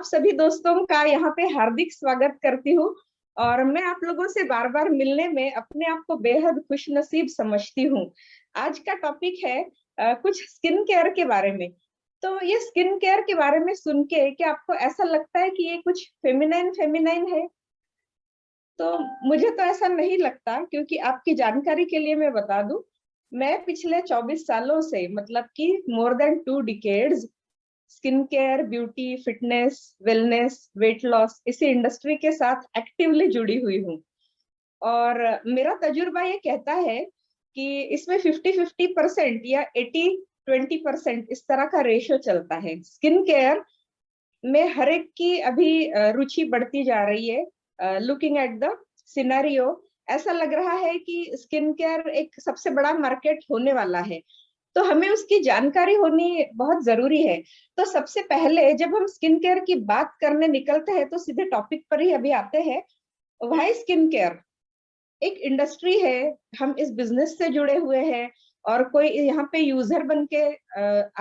आप सभी दोस्तों का यहाँ पे हार्दिक स्वागत करती हूँ। और मैं आप लोगों से बार बार मिलने में अपने आप को बेहद खुशनसीब समझती हूँ। आज का टॉपिक है कुछ स्किन केयर के बारे में। तो ये स्किन केयर के बारे में सुन के क्या आपको ऐसा लगता है कि ये कुछ फेमिनाइन फेमिनाइन है? तो मुझे तो ऐसा नहीं लगता, क्योंकि आपकी जानकारी के लिए मैं बता दूं, मैं पिछले 24 सालों से मतलब कि more than 2 decades skin care, beauty, fitness, wellness, weight loss इसी इंडस्ट्री के साथ एक्टिवली जुड़ी हुई हूँ। और मेरा तजुर्बा ये कहता है कि इसमें 50-50% या 80-20% इस तरह का रेशो चलता है। स्किन केयर में हर एक की अभी रुचि बढ़ती जा रही है। लुकिंग एट द सिनेरियो, ऐसा लग रहा है कि स्किन केयर एक सबसे बड़ा मार्केट होने वाला है। तो हमें उसकी जानकारी होनी बहुत जरूरी है। तो सबसे पहले जब हम स्किन केयर की बात करने निकलते हैं तो सीधे टॉपिक पर ही अभी आते हैं। व्हाई स्किन केयर एक इंडस्ट्री है, हम इस बिजनेस से जुड़े हुए हैं। और कोई यहाँ पे यूजर बन के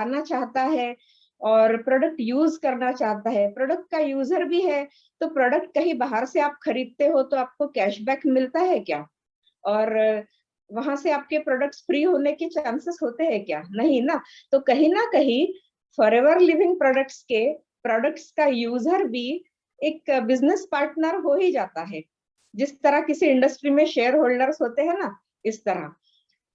आना चाहता है और प्रोडक्ट यूज करना चाहता है, प्रोडक्ट का यूजर भी है। तो प्रोडक्ट कहीं बाहर से आप खरीदते हो तो आपको कैशबैक मिलता है क्या? और वहां से आपके प्रोडक्ट्स फ्री होने के चांसेस होते हैं क्या? नहीं ना। तो कहीं ना कहीं फॉरएवर लिविंग प्रोडक्ट्स का यूजर भी एक बिजनेस पार्टनर हो ही जाता है। जिस तरह किसी इंडस्ट्री में शेयर होल्डर्स होते हैं ना, इस तरह।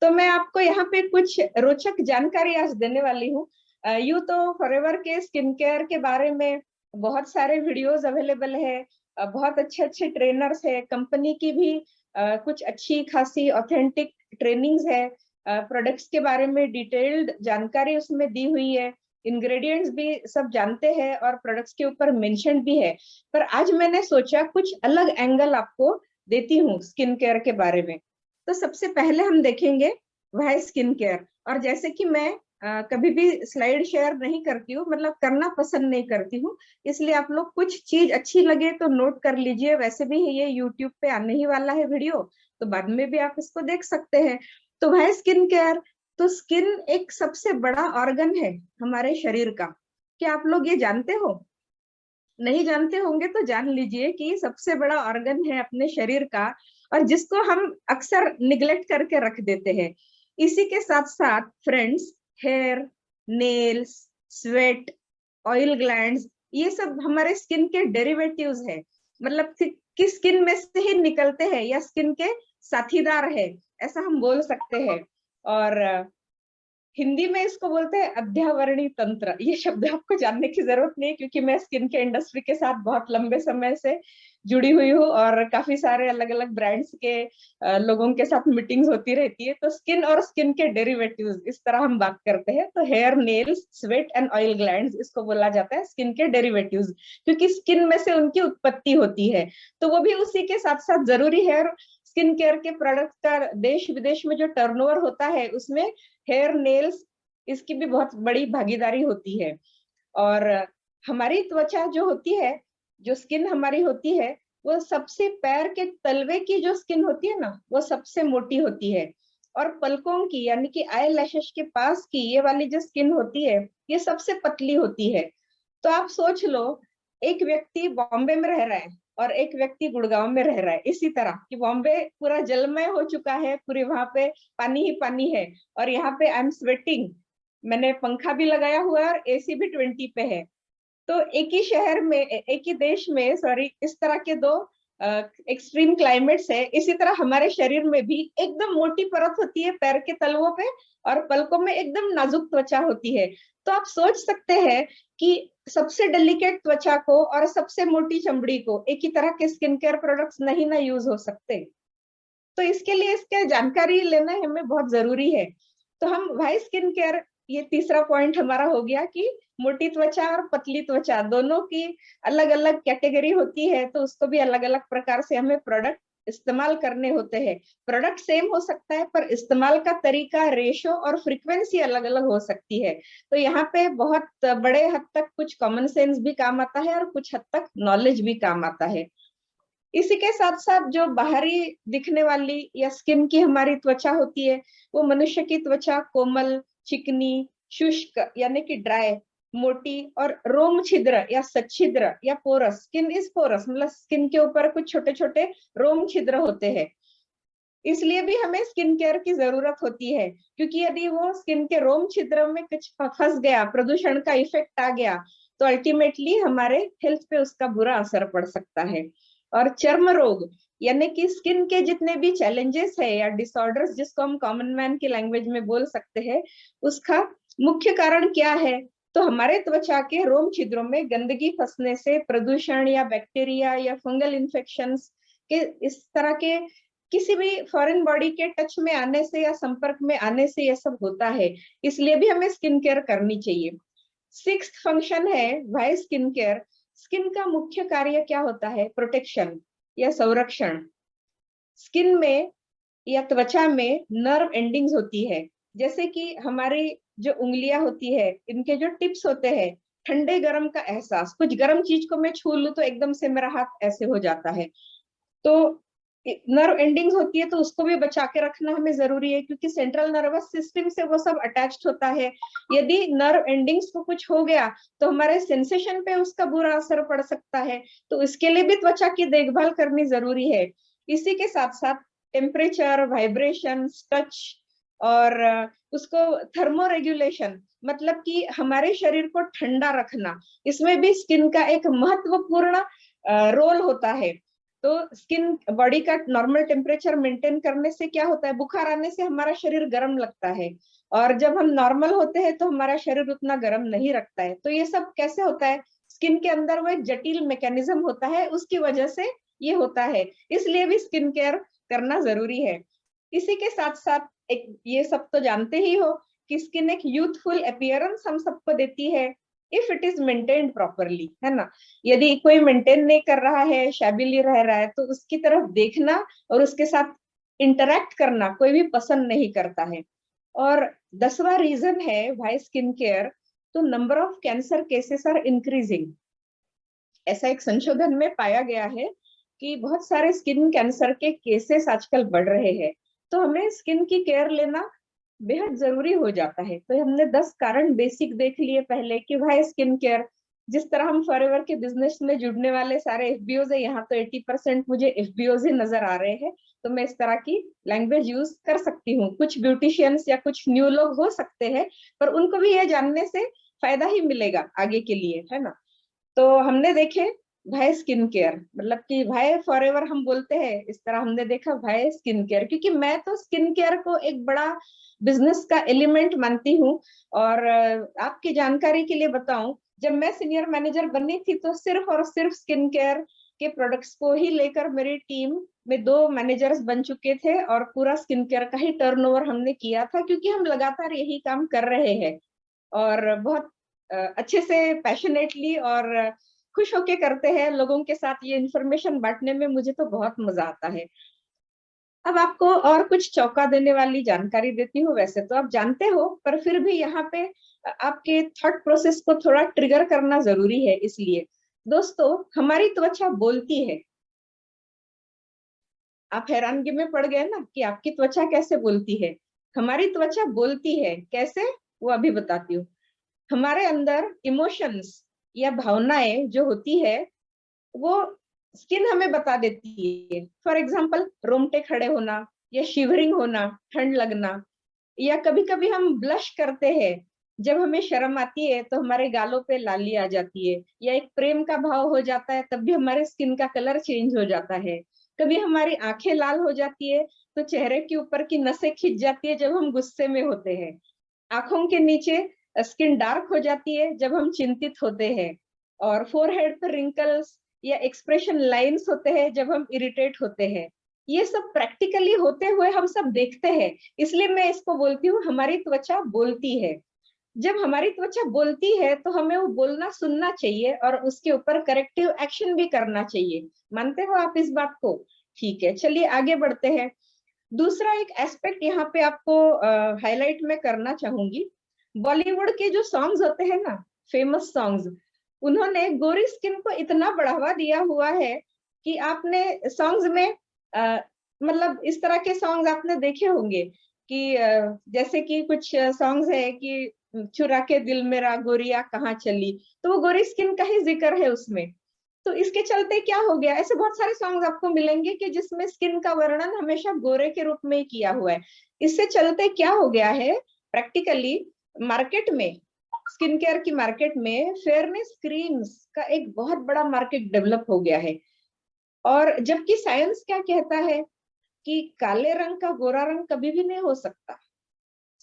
तो मैं आपको यहाँ पे कुछ रोचक जानकारी आज देने वाली हूँ। यूं तो फॉरएवर के स्किन केयर के बारे में बहुत सारे वीडियोस अवेलेबल है। बहुत अच्छे अच्छे ट्रेनर्स है, कंपनी की भी कुछ अच्छी खासी ऑथेंटिक ट्रेनिंग्स है। प्रोडक्ट्स के बारे में डिटेल्ड जानकारी उसमें दी हुई है। इंग्रेडिएंट्स भी सब जानते हैं और प्रोडक्ट्स के ऊपर मेंशन भी है। पर आज मैंने सोचा कुछ अलग एंगल आपको देती हूँ स्किन केयर के बारे में। तो सबसे पहले हम देखेंगे वह स्किन केयर। और जैसे कि मैं कभी भी स्लाइड शेयर नहीं करती हूँ, मतलब करना पसंद नहीं करती हूँ, इसलिए आप लोग कुछ चीज अच्छी लगे तो नोट कर लीजिए। वैसे भी ये यूट्यूब पे आने ही वाला है वीडियो, तो बाद में भी आप इसको देख सकते हैं। तो वह स्किन केयर, तो स्किन एक सबसे बड़ा ऑर्गन है हमारे शरीर का। क्या आप लोग ये जानते हो? नहीं जानते होंगे तो जान लीजिए कि सबसे बड़ा ऑर्गन है अपने शरीर का, और जिसको हम अक्सर निग्लेक्ट करके रख देते हैं। इसी के साथ साथ friends, hair, nails, sweat, oil glands, ये सब हमारे स्किन के डेरिवेटिव्स है। मतलब कि स्किन में से ही निकलते हैं या स्किन के साथीदार है, ऐसा हम बोल सकते हैं। और हिंदी में इसको बोलते हैं अध्यावरणी तंत्र। ये शब्द आपको जानने की जरूरत नहीं है, क्योंकि मैं स्किन के इंडस्ट्री के साथ बहुत लंबे समय से जुड़ी हुई हूँ और काफी सारे अलग अलग ब्रांड्स के लोगों के साथ मीटिंग्स होती रहती है। तो स्किन और स्किन के डेरिवेटिव्स, इस तरह हम बात करते हैं। तो hair, nails, sweat and oil glands, इसको बोला जाता है स्किन के डेरिवेटिव्स, क्योंकि स्किन में से उनकी उत्पत्ति होती है। तो वो भी उसी के साथ साथ जरूरी है। स्किन केयर के प्रोडक्ट का देश विदेश में जो टर्नओवर होता है उसमें हेयर, नेल्स, इसकी भी बहुत बड़ी भागीदारी होती है। और हमारी त्वचा जो होती है, जो स्किन हमारी होती है, वो सबसे पैर के तलवे की जो स्किन होती है ना, वो सबसे मोटी होती है। और पलकों की यानी कि आई लैशेस के पास की ये वाली जो स्किन होती है, ये सबसे पतली होती है। तो आप सोच लो, एक व्यक्ति बॉम्बे में रह रहा है और एक व्यक्ति गुड़गांव में रह रहा है। इसी तरह कि बॉम्बे पूरा जलमय हो चुका है, पूरी वहां पे पानी ही पानी है, और यहाँ पे आई एम स्वेटिंग, मैंने पंखा भी लगाया हुआ है और एसी भी 20 पे है। तो एक ही शहर में, एक ही देश में, सॉरी, इस तरह के दो एक्सट्रीम क्लाइमेट्स है। इसी तरह हमारे शरीर में भी एकदम मोटी परत होती है पैर के तलवों पे, और पलकों में एकदम नाजुक त्वचा होती है। तो आप सोच सकते हैं कि सबसे डेलिकेट त्वचा को और सबसे मोटी चमड़ी को एक ही तरह के स्किन केयर प्रोडक्ट्स नहीं ना यूज हो सकते। तो इसके लिए इसके जानकारी लेना हमें बहुत जरूरी है। तो हम वाई स्किन केयर, ये तीसरा पॉइंट हमारा हो गया कि मोटी त्वचा और पतली त्वचा दोनों की अलग अलग कैटेगरी होती है, तो उसको भी अलग अलग प्रकार से हमें प्रोडक्ट इस्तेमाल करने होते हैं। प्रोडक्ट सेम हो सकता है, पर इस्तेमाल का तरीका, रेशो और फ्रीक्वेंसी अलग अलग हो सकती है। तो यहाँ पे बहुत बड़े हद तक कुछ कॉमन सेंस भी काम आता है और कुछ हद तक नॉलेज भी काम आता है। इसी के साथ साथ जो बाहरी दिखने वाली या स्किन की हमारी त्वचा होती है, वो मनुष्य की त्वचा कोमल, चिकनी, शुष्क यानी कि ड्राई, मोटी और रोम छिद्र या सच्छिद्र या पोरस। स्किन इज पोरस, मतलब स्किन के ऊपर कुछ छोटे छोटे रोम छिद्र होते हैं, इसलिए भी हमें स्किन केयर की जरूरत होती है। क्योंकि यदि वो स्किन के रोम छिद्र में कुछ फंस गया, प्रदूषण का इफेक्ट आ गया, तो अल्टीमेटली हमारे हेल्थ पे उसका बुरा असर पड़ सकता है। और चर्म रोग यानी कि स्किन के जितने भी चैलेंजेस है या डिसऑर्डर्स, जिसको हम कॉमन मैन की लैंग्वेज में बोल सकते हैं, उसका मुख्य कारण क्या है? तो हमारे त्वचा के रोम छिद्रों में गंदगी फंसने से, प्रदूषण या बैक्टीरिया या फंगल इन्फेक्शन के, इस तरह के किसी भी फॉरेन बॉडी के टच में आने से या संपर्क में आने से यह सब होता है। इसलिए भी हमें स्किन केयर करनी चाहिए। सिक्स्थ फंक्शन है वाई स्किन केयर। स्किन का मुख्य कार्य क्या होता है? प्रोटेक्शन या संरक्षण। स्किन में या त्वचा में नर्व एंडिंग्स होती है, जैसे कि हमारी जो उंगलियां होती है, इनके जो टिप्स होते हैं, ठंडे गर्म का एहसास, कुछ गर्म चीज को मैं छू लूं तो एकदम से मेरा हाथ ऐसे हो जाता है। तो नर्व एंडिंग्स होती है, तो उसको भी बचा के रखना हमें जरूरी है, क्योंकि सेंट्रल नर्वस सिस्टम से वो सब अटैच्ड होता है। यदि नर्व एंडिंग्स को कुछ हो गया तो हमारे सेंसेशन पे उसका बुरा असर पड़ सकता है। तो इसके लिए भी त्वचा की देखभाल करनी जरूरी है। इसी के साथ साथ टेम्परेचर, वाइब्रेशन, टच और उसको थर्मो रेगुलेशन, मतलब कि हमारे शरीर को ठंडा रखना, इसमें भी स्किन का एक महत्वपूर्ण रोल होता है। तो स्किन बॉडी का नॉर्मल टेम्परेचर मेंटेन करने से क्या होता है? बुखार आने से हमारा शरीर गर्म लगता है, और जब हम नॉर्मल होते हैं तो हमारा शरीर उतना गर्म नहीं रखता है। तो ये सब कैसे होता है? स्किन के अंदर वो एक जटिल मैकेनिज्म होता है, उसकी वजह से ये होता है। इसलिए भी स्किन केयर करना जरूरी है। इसी के साथ साथ एक ये सब तो जानते ही हो कि स्किन एक यूथफुल अपीयरेंस हम सबको देती है, if it is maintained properly, है ना। यदि कोई मेंटेन नहीं कर रहा है, शैबिली रह रहा है, तो उसकी तरफ देखना और उसके साथ इंटरेक्ट करना कोई भी पसंद नहीं करता है। और 10वां रीजन है व्हाई स्किन केयर, तो number of cancer cases are increasing. ऐसा एक संशोधन में पाया गया है कि बहुत सारे स्किन कैंसर के केसेस आजकल बढ़ रहे हैं। तो हमें स्किन की केयर लेना बेहद जरूरी हो जाता है। तो हमने 10 कारण बेसिक देख लिए पहले कि भाई स्किन केयर, जिस तरह हम फॉरएवर के बिजनेस में जुड़ने वाले सारे एफबीओज है, यहाँ तो 80% मुझे एफबीओज ही नजर आ रहे हैं, तो मैं इस तरह की लैंग्वेज यूज कर सकती हूँ। कुछ ब्यूटिशियंस या कुछ न्यू लोग हो सकते हैं, पर उनको भी ये जानने से फायदा ही मिलेगा आगे के लिए, है ना। तो हमने देखे भाई स्किन केयर, मतलब कि भाई फॉरएवर हम बोलते हैं, इस तरह हमने देखा भाई स्किन केयर, क्योंकि मैं तो स्किन केयर को एक बड़ा बिजनेस का एलिमेंट मानती हूँ। और आपकी जानकारी के लिए बताऊं, जब मैं सीनियर मैनेजर बनी थी तो सिर्फ और सिर्फ स्किन केयर के प्रोडक्ट्स को ही लेकर मेरी टीम में 2 मैनेजर्स बन चुके थे, और पूरा स्किन केयर का ही टर्नओवर हमने किया था, क्योंकि हम लगातार यही काम कर रहे हैं और बहुत अच्छे से पैशनेटली और खुश होके करते हैं। लोगों के साथ ये इंफॉर्मेशन बांटने में मुझे तो बहुत मजा आता है। अब आपको और कुछ चौंका देने वाली जानकारी देती हूँ। वैसे तो आप जानते हो, पर फिर भी यहाँ पे आपके थॉट प्रोसेस को थोड़ा ट्रिगर करना जरूरी है। इसलिए दोस्तों, हमारी त्वचा बोलती है। आप हैरानगी में पड़ गए ना कि आपकी त्वचा कैसे बोलती है। हमारी त्वचा बोलती है कैसे, वो अभी बताती हूँ। हमारे अंदर इमोशंस या भावनाएं जो होती है, वो स्किन हमें बता देती है। फॉर एग्जाम्पल, रोंगटे खड़े होना या शिवरिंग होना, ठंड लगना, या कभी कभी हम ब्लश करते हैं। जब हमें शर्म आती है तो हमारे गालों पे लाली आ जाती है, या एक प्रेम का भाव हो जाता है तब भी हमारे स्किन का कलर चेंज हो जाता है। कभी हमारी आंखें लाल हो जाती है, तो चेहरे के ऊपर की नसें खिंच जाती है जब हम गुस्से में होते हैं। आंखों के नीचे स्किन डार्क हो जाती है जब हम चिंतित होते हैं। और फोरहेड पर रिंकल्स या एक्सप्रेशन लाइंस होते हैं जब हम इरिटेट होते हैं। ये सब प्रैक्टिकली होते हुए हम सब देखते हैं। इसलिए मैं इसको बोलती हूँ हमारी त्वचा बोलती है। जब हमारी त्वचा बोलती है तो हमें वो बोलना सुनना चाहिए और उसके ऊपर करेक्टिव एक्शन भी करना चाहिए। मानते हो आप इस बात को? ठीक है, चलिए आगे बढ़ते हैं। दूसरा एक एस्पेक्ट यहाँ पे आपको हाईलाइट में करना चाहूंगी। बॉलीवुड के जो सॉन्ग्स होते हैं ना, फेमस सॉन्ग्स, उन्होंने गोरी स्किन को इतना बढ़ावा दिया हुआ है कि आपने सॉन्ग्स में मतलब इस तरह के सॉन्ग्स आपने देखे होंगे कि जैसे कि कुछ सॉन्ग्स है कि चुरा के दिल मेरा गोरिया कहाँ चली, तो वो गोरी स्किन का ही जिक्र है उसमें। तो इसके चलते क्या हो गया, ऐसे बहुत सारे सॉन्ग्स आपको मिलेंगे कि जिसमें स्किन का वर्णन हमेशा गोरे के रूप में ही किया हुआ है। इससे चलते क्या हो गया है, प्रैक्टिकली मार्केट में, स्किन केयर की मार्केट में फेयरनेस क्रीम्स का एक बहुत बड़ा मार्केट डेवलप हो गया है। और जबकि साइंस क्या कहता है कि काले रंग का गोरा रंग कभी भी नहीं हो सकता,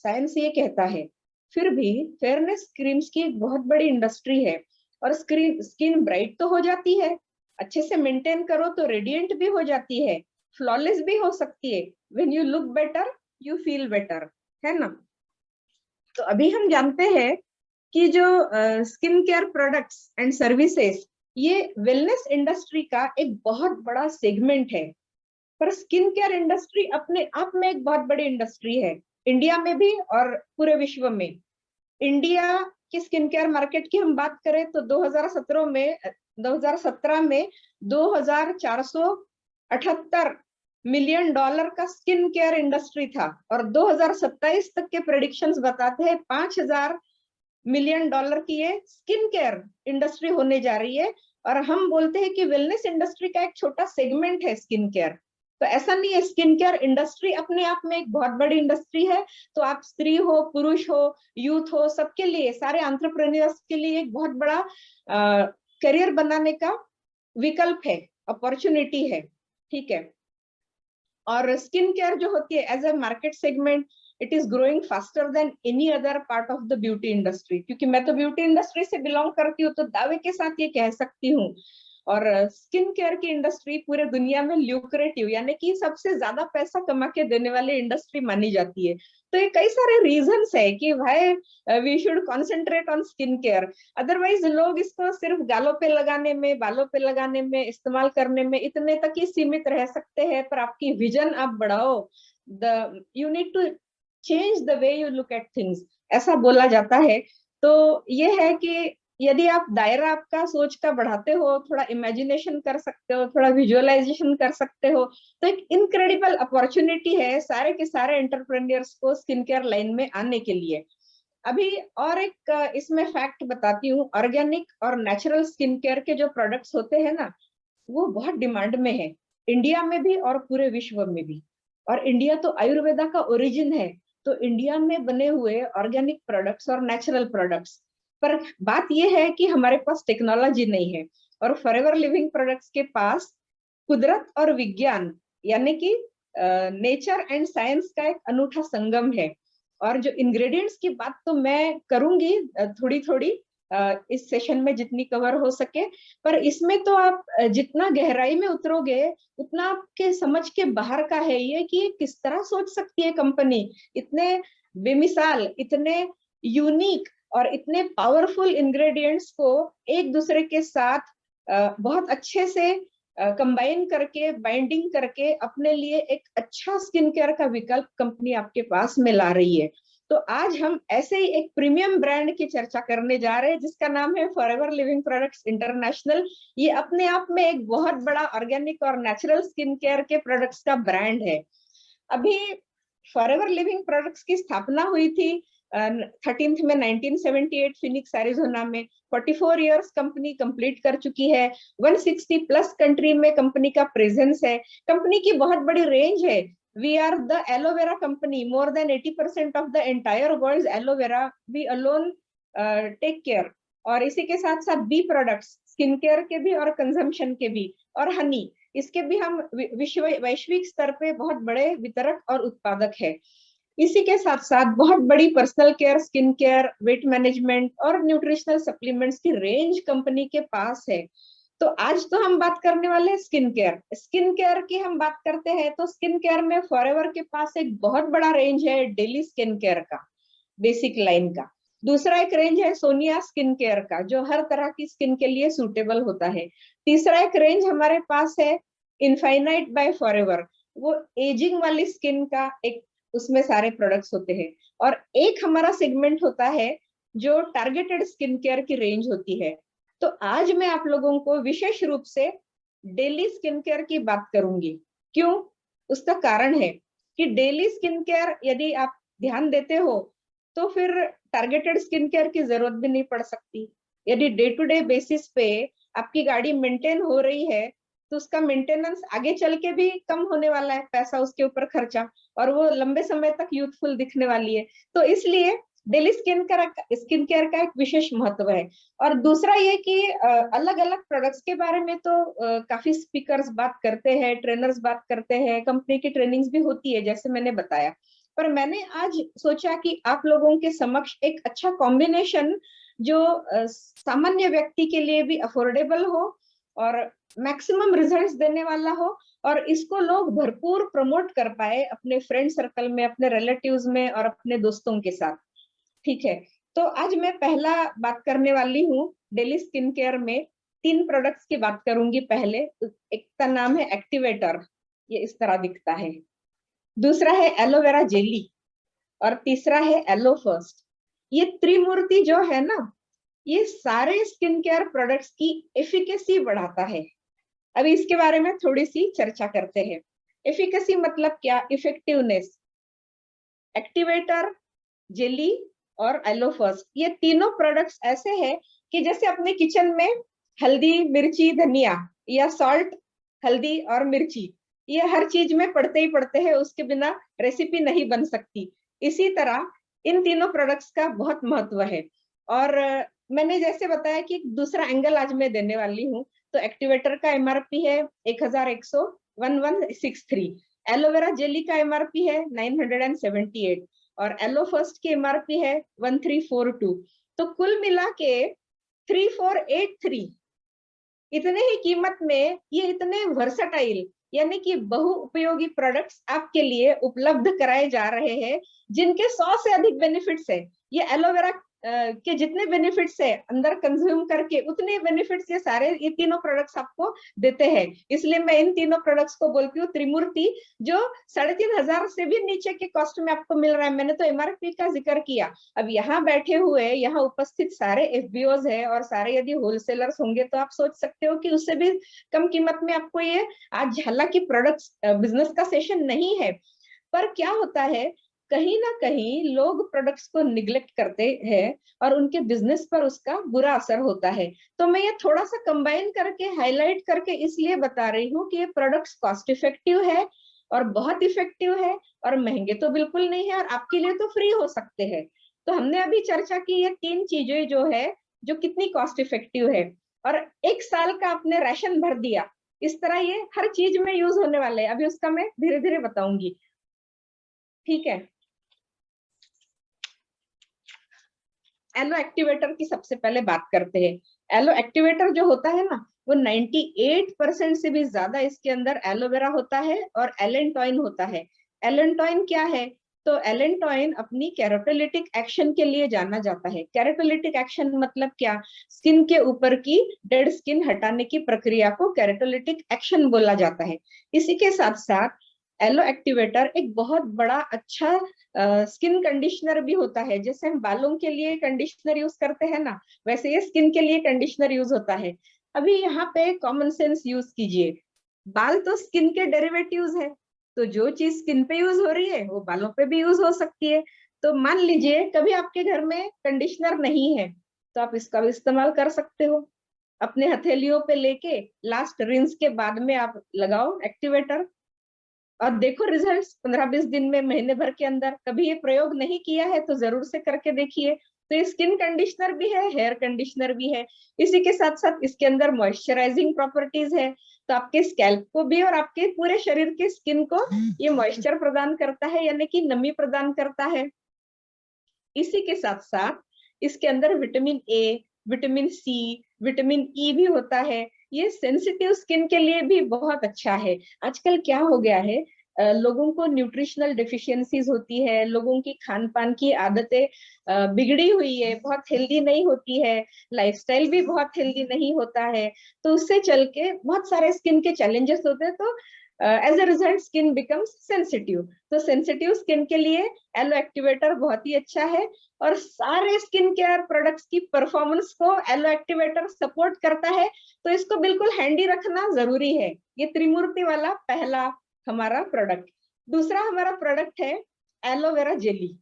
साइंस ये कहता है, फिर भी फेयरनेस क्रीम्स की एक बहुत बड़ी इंडस्ट्री है। और स्क्रीन स्किन ब्राइट तो हो जाती है, अच्छे से मेंटेन करो तो रेडिएंट भी हो जाती है, फ्लॉलेस भी हो सकती है। When you look better you feel better, है ना। तो अभी हम जानते हैं कि जो skin care products and services, ये वेलनेस इंडस्ट्री का एक बहुत बड़ा सेगमेंट है। पर स्किन केयर इंडस्ट्री अपने आप में एक बहुत बड़ी इंडस्ट्री है, इंडिया में भी और पूरे विश्व में। इंडिया की स्किन केयर मार्केट की हम बात करें तो 2017 में 2478 मिलियन डॉलर का स्किन केयर इंडस्ट्री था, और 2027 तक के प्रेडिक्शंस बताते हैं 5000 मिलियन डॉलर की ये स्किन केयर इंडस्ट्री होने जा रही है। और हम बोलते हैं कि वेलनेस इंडस्ट्री का एक छोटा सेगमेंट है स्किन केयर। तो ऐसा नहीं है, स्किन केयर इंडस्ट्री अपने आप में एक बहुत बड़ी इंडस्ट्री है। तो आप स्त्री हो, पुरुष हो, यूथ हो, सबके लिए, सारे एंटरप्रेन्योर्स के लिए एक बहुत बड़ा करियर बनाने का विकल्प है, अपॉर्चुनिटी है, ठीक है। और स्किन केयर जो होती है as a market segment, it is growing faster than any other part of the beauty industry. क्योंकि मैं तो ब्यूटी इंडस्ट्री से बिलोंग करती हूँ, तो दावे के साथ ये कह सकती हूँ। और स्किन केयर की इंडस्ट्री पूरे दुनिया में ल्यूक्रेटिव, यानी कि सबसे ज्यादा पैसा कमा के देने वाली इंडस्ट्री मानी जाती है। तो ये कई सारे रीजंस है कि भाई we should concentrate on skin care. Otherwise लोग इसको सिर्फ गालों पे लगाने में, बालों पे लगाने में, इस्तेमाल करने में इतने तक ही सीमित रह सकते हैं। पर आपकी विजन आप बढ़ाओ, the you need to change the way you look at things, ऐसा बोला जाता है। तो ये है कि यदि आप दायरा आपका सोच का बढ़ाते हो, थोड़ा इमेजिनेशन कर सकते हो, थोड़ा विजुअलाइजेशन कर सकते हो, तो एक इनक्रेडिबल अपॉर्चुनिटी है सारे के सारे एंटरप्रेन्योर्स को स्किन केयर लाइन में आने के लिए। अभी और एक इसमें फैक्ट बताती हूँ, ऑर्गेनिक और नेचुरल स्किन केयर के जो प्रोडक्ट्स होते हैं ना, वो बहुत डिमांड में है, इंडिया में भी और पूरे विश्व में भी। और इंडिया तो आयुर्वेदा का ओरिजिन है, तो इंडिया में बने हुए ऑर्गेनिक प्रोडक्ट्स और नेचुरल प्रोडक्ट्स, पर बात यह है कि हमारे पास टेक्नोलॉजी नहीं है। और फॉरएवर लिविंग प्रोडक्ट्स के पास कुदरत और विज्ञान, यानी कि नेचर एंड साइंस का एक अनूठा संगम है। और जो इंग्रेडिएंट्स की बात तो मैं करूंगी थोड़ी थोड़ी इस सेशन में जितनी कवर हो सके। पर इसमें तो आप जितना गहराई में उतरोगे उतना आपके समझ के बाहर का है ये कि किस तरह सोच सकती है कंपनी, इतने बेमिसाल, इतने यूनिक और इतने पावरफुल इंग्रेडिएंट्स को एक दूसरे के साथ बहुत अच्छे से कंबाइन करके, बाइंडिंग करके अपने लिए एक अच्छा स्किन केयर का विकल्प कंपनी आपके पास में ला रही है। तो आज हम ऐसे ही एक प्रीमियम ब्रांड की चर्चा करने जा रहे हैं जिसका नाम है फॉरएवर लिविंग प्रोडक्ट्स इंटरनेशनल। ये अपने आप में एक बहुत बड़ा ऑर्गेनिक और नेचुरल स्किन केयर के प्रोडक्ट्स का ब्रांड है। अभी फॉरएवर लिविंग प्रोडक्ट्स की स्थापना हुई थी 13 में 1978 फिनिक्स एरिजोना में। 44 इयर्स कंपनी कंप्लीट कर चुकी है, 160 प्लस कंट्री में कंपनी का प्रेजेंस है। कंपनी की बहुत बड़ी रेंज है, we are the aloe vera company, more than 80% of the entire world's aloe vera we alone take care। और इसी के साथ साथ बी प्रोडक्ट्स, स्किन केयर के भी और कंजम्पशन के भी, और हनी, इसके भी हम वैश्विक स्तर पे बहुत बड़े वितरक और उत्पादक है। इसी के साथ साथ बहुत बड़ी personal care, skin care, weight management और न्यूट्रिशनल सप्लीमेंट्स की रेंज कंपनी के पास है। तो आज तो हम बात करने वाले हैं स्किन केयर। स्किन केयर की हम बात करते हैं तो स्किन केयर में फॉरएवर के पास एक बहुत बड़ा रेंज है डेली स्किन केयर का, बेसिक लाइन का। दूसरा एक रेंज है सोनिया स्किन केयर का, जो हर तरह की स्किन के लिए सूटेबल होता है। तीसरा एक रेंज हमारे पास है इनफाइनाइट बाय फॉरएवर, वो एजिंग वाली स्किन का एक, उसमें सारे प्रोडक्ट्स होते हैं। और एक हमारा सेगमेंट होता है जो टारगेटेड स्किन केयर की रेंज होती है। तो आज मैं आप लोगों को विशेष रूप से डेली स्किन केयर की बात करूंगी। क्यों? उसका कारण है कि डेली स्किन केयर यदि आप ध्यान देते हो तो फिर टारगेटेड स्किन केयर की जरूरत भी नहीं पड़ सकती। यदि डे टू डे बेसिस पे आपकी गाड़ी मेंटेन हो रही है तो उसका मेंटेनेंस आगे चल के भी कम होने वाला है, पैसा उसके ऊपर खर्चा, और वो लंबे समय तक यूथफुल दिखने वाली है। तो इसलिए डेली स्किन केयर का एक विशेष महत्व है। और दूसरा ये कि अलग अलग प्रोडक्ट्स के बारे में तो काफी स्पीकर्स बात करते हैं, ट्रेनर्स बात करते हैं, कंपनी की ट्रेनिंग्स भी होती है जैसे मैंने बताया। पर मैंने आज सोचा कि आप लोगों के समक्ष एक अच्छा कॉम्बिनेशन जो सामान्य व्यक्ति के लिए भी अफोर्डेबल हो और मैक्सिमम रिजल्ट्स देने वाला हो, और इसको लोग भरपूर प्रमोट कर पाए अपने फ्रेंड सर्कल में, अपने रिलेटिव्स में और अपने दोस्तों के साथ। ठीक है, तो आज मैं पहला बात करने वाली हूँ डेली स्किन केयर में। 3 प्रोडक्ट्स की बात करूंगी। पहले एक का नाम है एक्टिवेटर, ये इस तरह दिखता है। दूसरा है एलोवेरा जेली, और तीसरा है एलो फर्स्ट। ये त्रिमूर्ति जो है ना, ये सारे स्किन केयर प्रोडक्ट्स की एफिकेसी बढ़ाता है। अभी इसके बारे में थोड़ी सी चर्चा करते हैं। एफिकेसी मतलब क्या, इफेक्टिवनेस। एक्टिवेटर, जेली और एलो फर्स्ट, ये तीनों प्रोडक्ट्स ऐसे हैं कि जैसे अपने किचन में हल्दी, मिर्ची, धनिया, या सॉल्ट, हल्दी और मिर्ची, ये हर चीज में पड़ते ही पड़ते हैं, उसके बिना रेसिपी नहीं बन सकती। इसी तरह इन तीनों प्रोडक्ट्स का बहुत महत्व है। और मैंने जैसे बताया कि दूसरा एंगल आज मैं देने वाली हूँ। तो एक्टिवेटर का एमआरपी है 1163, एलोवेरा जेली का एमआरपी है 978, और एलो फर्स्ट की एमआरपी है 1342। तो कुल मिला के 3483, इतने ही कीमत में ये इतने वर्सटाइल यानी कि बहु उपयोगी प्रोडक्ट्स आपके लिए उपलब्ध कराए जा रहे हैं, जिनके 100 से अधिक बेनिफिट्स है। ये एलोवेरा के जितने बेनिफिट्स है अंदर कंज्यूम करके, उतने बेनिफिट्स ये तीनों प्रोडक्ट्स आपको देते हैं। इसलिए मैं इन तीनों प्रोडक्ट्स को बोलती हूँ त्रिमूर्ति, जो 3500 से भी नीचे के कॉस्ट में आपको मिल रहा है। मैंने तो एमआरपी का जिक्र किया। अब यहाँ बैठे हुए, यहाँ उपस्थित सारे एफबीओज है और सारे यदि होलसेलर्स होंगे तो आप सोच सकते हो कि उससे भी कम कीमत में आपको ये, आज हालांकि प्रोडक्ट्स बिजनेस का सेशन नहीं है, पर क्या होता है, कहीं ना कहीं लोग प्रोडक्ट्स को निग्लेक्ट करते हैं और उनके बिजनेस पर उसका बुरा असर होता है। तो मैं ये थोड़ा सा कंबाइन करके, हाईलाइट करके इसलिए बता रही हूँ कि ये प्रोडक्ट्स कॉस्ट इफेक्टिव है और बहुत इफेक्टिव है, और महंगे तो बिल्कुल नहीं है, और आपके लिए तो फ्री हो सकते हैं। तो हमने अभी चर्चा की ये 3 चीजें जो है, जो कितनी कॉस्ट इफेक्टिव है, और 1 साल का आपने राशन भर दिया, इस तरह ये हर चीज में यूज होने वाले है। अभी उसका मैं धीरे धीरे बताऊंगी। ठीक है, एलो एक्टिवेटर की सबसे पहले बात करते हैं। एलो एक्टिवेटर जो होता है ना, वो 98% से भी ज्यादा इसके अंदर एलोवेरा होता है और एलेंटॉइन होता है। एलेंटॉइन क्या है, तो एलेंटॉइन अपनी कैरोटोलिटिक एक्शन के लिए जाना जाता है। कैरोटोलिटिक एक्शन मतलब क्या, स्किन के ऊपर की डेड स्किन हटाने की प्रक्रिया को कैरोटोलिटिक एक्शन बोला जाता है। इसी के साथ साथ एलो एक्टिवेटर एक बहुत बड़ा अच्छा स्किन कंडीशनर भी होता है। जैसे हम बालों के लिए कंडीशनर यूज करते हैं ना, वैसे ये स्किन के लिए कंडीशनर यूज होता है। अभी यहाँ पे कॉमन सेंस यूज कीजिए। बाल तो स्किन के डेरिवेटिव्स है, तो जो चीज स्किन पे यूज हो रही है वो बालों पे भी यूज हो सकती है। तो मान लीजिए कभी आपके घर में कंडीशनर नहीं है, तो आप इसका भी इस्तेमाल कर सकते हो। अपने हथेलियों पे लेके लास्ट रिंस के बाद में आप लगाओ एक्टिवेटर, और देखो रिजल्ट्स 15-20 दिन में, महीने भर के अंदर। कभी ये प्रयोग नहीं किया है तो जरूर से करके देखिए। तो ये स्किन कंडीशनर भी है, हेयर कंडीशनर भी है। इसी के साथ साथ इसके अंदर मॉइस्चराइजिंग प्रॉपर्टीज है, तो आपके स्कैल्प को भी और आपके पूरे शरीर के स्किन को ये मॉइस्चर प्रदान करता है, यानी कि नमी प्रदान करता है। इसी के साथ साथ इसके अंदर vitamin A, vitamin C, vitamin E भी होता है। ये सेंसिटिव स्किन के लिए भी बहुत अच्छा है। आजकल क्या हो गया है, लोगों को न्यूट्रिशनल डिफिशियंसीज होती है, लोगों की खान पान की आदतें बिगड़ी हुई है, बहुत हेल्दी नहीं होती है, लाइफस्टाइल भी बहुत हेल्दी नहीं होता है। तो उससे चल के बहुत सारे स्किन के चैलेंजेस होते हैं। तो as a result skin becomes sensitive. तो सेंसिटिव स्किन के लिए एलो एक्टिवेटर बहुत ही अच्छा है, और सारे स्किन केयर प्रोडक्ट्स की परफॉर्मेंस को एलो एक्टिवेटर सपोर्ट करता है। तो इसको बिल्कुल हैंडी रखना जरूरी है। ये त्रिमूर्ति वाला पहला हमारा प्रोडक्ट। दूसरा हमारा प्रोडक्ट है एलोवेरा जेली।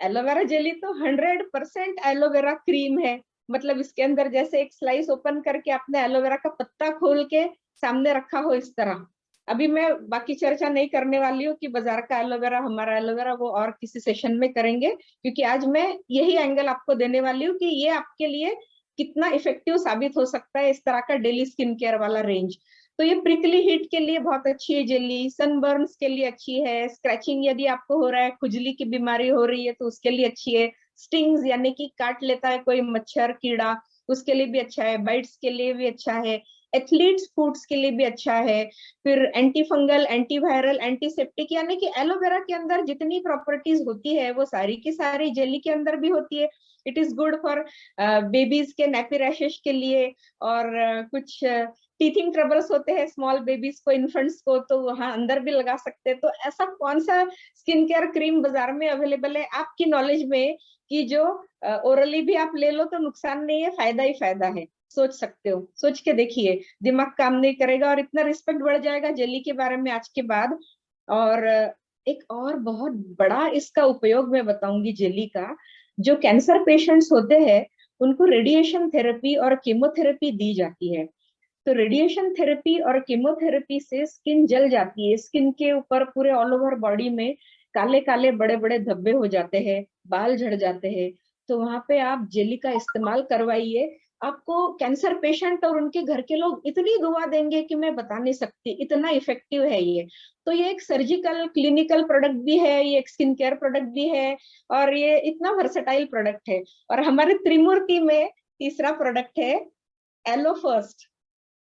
एलोवेरा जेली तो 100% एलोवेरा क्रीम है। मतलब इसके अंदर जैसे एक स्लाइस ओपन करके आपने एलोवेरा का पत्ता खोल के सामने रखा हो, इस तरह। अभी मैं बाकी चर्चा नहीं करने वाली हूँ कि बाजार का एलोवेरा हमारा एलोवेरा, वो और किसी सेशन में करेंगे, क्योंकि आज मैं यही एंगल आपको देने वाली हूँ कि ये आपके लिए कितना इफेक्टिव साबित हो सकता है, इस तरह का डेली स्किन केयर वाला रेंज। तो ये प्रिकली हीट के लिए बहुत अच्छी है जेली, सनबर्न्स के लिए अच्छी है, स्क्रैचिंग यदि आपको हो रहा है, खुजली की बीमारी हो रही है तो उसके लिए अच्छी है, स्टिंग्स यानी कि काट लेता है कोई मच्छर कीड़ा, उसके लिए भी अच्छा है, बाइट्स के लिए भी अच्छा है, एथलीट्स फूड्स के लिए भी अच्छा है। फिर एंटी फंगल, एंटीवायरल, एंटीसेप्टिक, यानी कि एलोवेरा के अंदर जितनी प्रॉपर्टीज होती है वो सारी की सारी जेली के अंदर भी होती है। It is good for babies के नेपी रैशेस के लिए, और कुछ टीथिंग ट्रबल्स होते हैं स्मॉल बेबीज को, इन्फेंट्स को, तो वहां अंदर भी लगा सकते हैं। तो ऐसा कौन सा स्किन केयर क्रीम बाजार में अवेलेबल है आपकी नॉलेज में कि जो ओरली भी आप ले लो तो नुकसान नहीं है, फायदा ही फायदा है? सोच सकते हो, सोच के देखिए, दिमाग काम नहीं करेगा और इतना रिस्पेक्ट बढ़ जाएगा जेली के बारे में आज के बाद। और एक और बहुत बड़ा इसका उपयोग मैं बताऊंगी जेली का। जो कैंसर पेशेंट्स होते हैं उनको रेडिएशन थेरेपी और कीमोथेरेपी दी जाती है। तो रेडिएशन थेरेपी और कीमोथेरेपी से स्किन जल जाती है, स्किन के ऊपर पूरे ऑल ओवर बॉडी में काले काले बड़े बड़े धब्बे हो जाते हैं, बाल झड़ जाते हैं। तो वहां पे आप जेली का इस्तेमाल करवाइए, आपको कैंसर पेशेंट और उनके घर के लोग इतनी दुआ देंगे कि मैं बता नहीं सकती, इतना इफेक्टिव है ये। तो ये एक सर्जिकल क्लिनिकल प्रोडक्ट भी है, ये एक स्किन केयर प्रोडक्ट भी है, और ये इतना वर्सेटाइल प्रोडक्ट है। और हमारे त्रिमूर्ति में तीसरा प्रोडक्ट है एलो फर्स्ट।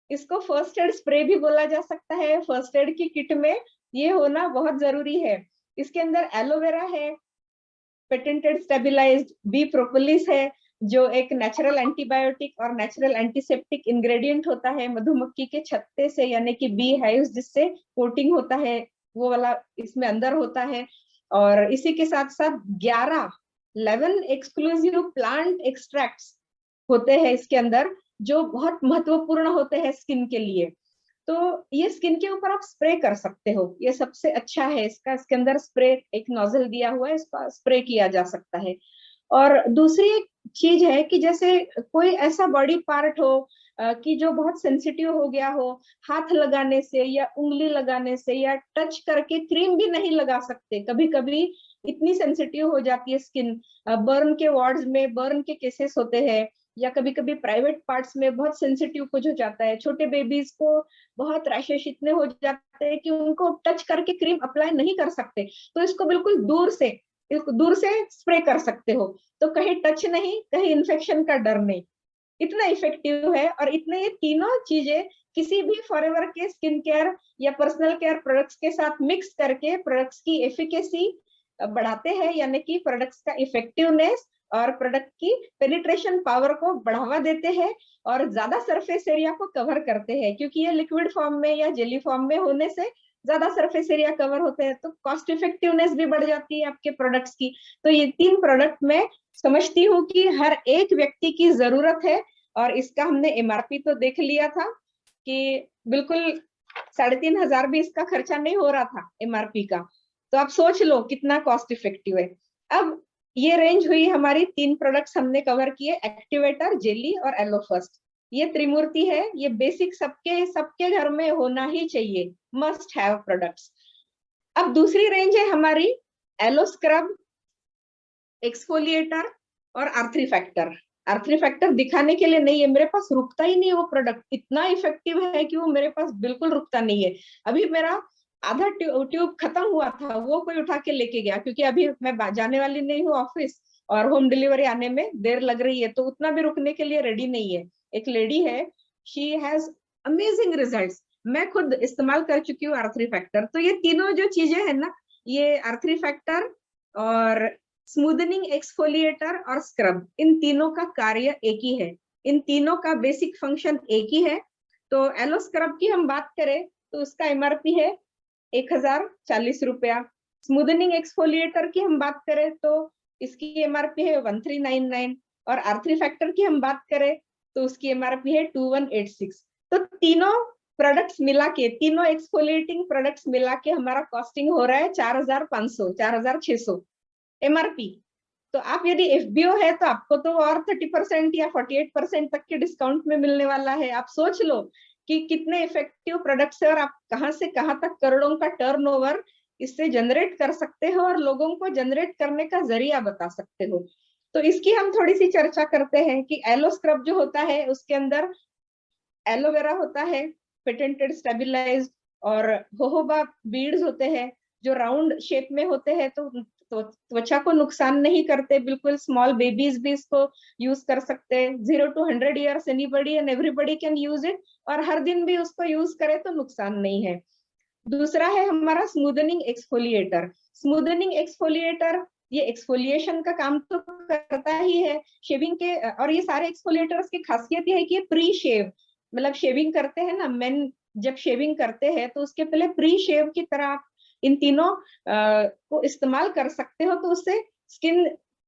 इसको फर्स्ट एड स्प्रे भी बोला जा सकता है। फर्स्ट एड की किट में ये होना बहुत जरूरी है। इसके अंदर एलोवेरा है, पेटेंटेड स्टेबिलाइज्ड बी प्रोपोलिस है, जो एक नेचुरल एंटीबायोटिक और नेचुरल एंटीसेप्टिक इंग्रेडिएंट होता है, मधुमक्खी के छत्ते से, यानी कि बी हाइव्स जिससे कोटिंग होता है वो वाला इसमें अंदर होता है। और इसी के साथ साथ 11 एक्सक्लूसिव प्लांट एक्सट्रैक्ट्स होते हैं इसके अंदर, जो बहुत महत्वपूर्ण होते हैं स्किन के लिए। तो ये स्किन के ऊपर आप स्प्रे कर सकते हो, ये सबसे अच्छा है इसका। इसके अंदर स्प्रे एक नोजल दिया हुआ है, इसका स्प्रे किया जा सकता है। और दूसरी एक चीज है कि जैसे कोई ऐसा बॉडी पार्ट हो कि जो बहुत सेंसिटिव हो गया हो, हाथ लगाने से या उंगली लगाने से या टच करके, क्रीम भी नहीं लगा सकते, कभी कभी इतनी सेंसिटिव हो जाती है स्किन, बर्न के वार्ड्स में बर्न के केसेस होते हैं, या कभी कभी प्राइवेट पार्ट्स में बहुत सेंसिटिव कुछ हो जाता है, छोटे बेबीज को बहुत रैशेस इतने हो जाते हैं कि उनको टच करके क्रीम अप्लाई नहीं कर सकते, तो इसको बिल्कुल दूर से स्प्रे कर सकते हो। तो कहीं टच नहीं, कहीं इन्फेक्शन का डर नहीं, इतना इफेक्टिव है। और इतने ये तीनों चीजें किसी भी फॉरएवर के स्किन केयर या पर्सनल केयर प्रोडक्ट्स के साथ मिक्स करके प्रोडक्ट्स की एफिकेसी बढ़ाते हैं, यानी कि प्रोडक्ट्स का इफेक्टिवनेस और प्रोडक्ट की पेनिट्रेशन पावर को बढ़ावा देते हैं, और ज्यादा सरफेस एरिया को कवर करते हैं, क्योंकि ये लिक्विड फॉर्म में या जेली फॉर्म में होने से ज्यादा सरफेस एरिया कवर होते हैं, तो कॉस्ट इफेक्टिवनेस भी बढ़ जाती है आपके प्रोडक्ट्स की। तो ये 3 प्रोडक्ट मैं समझती हूँ कि हर एक व्यक्ति की जरूरत है। और इसका हमने एमआरपी तो देख लिया था कि बिल्कुल 3,500 भी इसका खर्चा नहीं हो रहा था एमआरपी का। तो आप सोच लो कितना कॉस्ट इफेक्टिव है। अब ये रेंज हुई हमारी, 3 प्रोडक्ट्स हमने कवर किए, एक्टिवेटर, जेली और एलो फर्स्ट। ये त्रिमूर्ति है, ये बेसिक सबके सबके घर में होना ही चाहिए, मस्ट हैव प्रोडक्ट्स। अब दूसरी रेंज है हमारी एलो स्क्रब, एक्सफोलिएटर और आर्थरी फैक्टर। आर्थरी फैक्टर दिखाने के लिए नहीं है, मेरे पास रुकता ही नहीं है वो प्रोडक्ट, इतना इफेक्टिव है कि वो मेरे पास बिल्कुल रुकता नहीं है। अभी मेरा आधा ट्यूब खत्म हुआ था, वो कोई उठा के लेके गया, क्योंकि अभी मैं जाने वाली नहीं हूँ ऑफिस और होम डिलीवरी आने में देर लग रही है, तो उतना भी रुकने के लिए रेडी नहीं है। एक लेडी है, शी हैज अमेजिंग रिजल्ट्स, मैं खुद इस्तेमाल कर चुकी हूँ आर्थरी फैक्टर। तो ये तीनों जो चीजें है ना, ये आर्थरी फैक्टर और स्मूदनिंग एक्सफोलिएटर और स्क्रब, इन तीनों का कार्य एक ही है, इन तीनों का बेसिक फंक्शन एक ही है। तो एलो स्क्रब की हम बात करें तो उसका एमआरपी है 1,040 रुपया। स्मूदनिंग एक्सफोलिएटर की हम बात करें तो इसकी एमआरपी है 1,399, और आर्थरी फैक्टर की हम बात करें तो उसकी एमआरपी है 2,186। तो तीनों प्रोडक्ट्स मिला के, तीनों एक्सफोलिएटिंग प्रोडक्ट्स मिला के हमारा कॉस्टिंग हो रहा है 4,500, 4,600 एमआरपी। तो आप यदि एफबीओ है तो आपको तो और 30% या 48% तक के डिस्काउंट में मिलने वाला है। आप सोच लो कि कितने इफेक्टिव प्रोडक्ट्स है और आप कहां से कहां तक करोड़ों का टर्नओवर इससे जनरेट कर सकते हो और लोगों को जनरेट करने का जरिया बता सकते हो। तो इसकी हम थोड़ी सी चर्चा करते हैं कि एलो स्क्रब जो होता है उसके अंदर एलोवेरा होता है, पेटेंटेड स्टेबलाइज्ड, और जोहोबा बीड्स होते हैं जो राउंड शेप में होते हैं, तो त्वचा को नुकसान नहीं करते बिल्कुल। स्मॉल बेबीज भी इसको यूज कर सकते हैं। 0 to 100 years anybody and everybody can use it, और हर दिन भी उसको यूज करे तो नुकसान नहीं है। दूसरा है हमारा स्मूदनिंग एक्सफोलिएटर। स्मूदनिंग एक्सफोलिएटर ये एक्सफोलिएशन का काम तो करता ही है शेविंग के, और ये सारे एक्सफोलिएटर्स की खासियत ये है कि ये प्री शेव, मतलब शेविंग करते हैं ना मेन, जब शेविंग करते हैं तो उसके पहले प्री शेव की तरह आप इन तीनों को इस्तेमाल कर सकते हो, तो उससे स्किन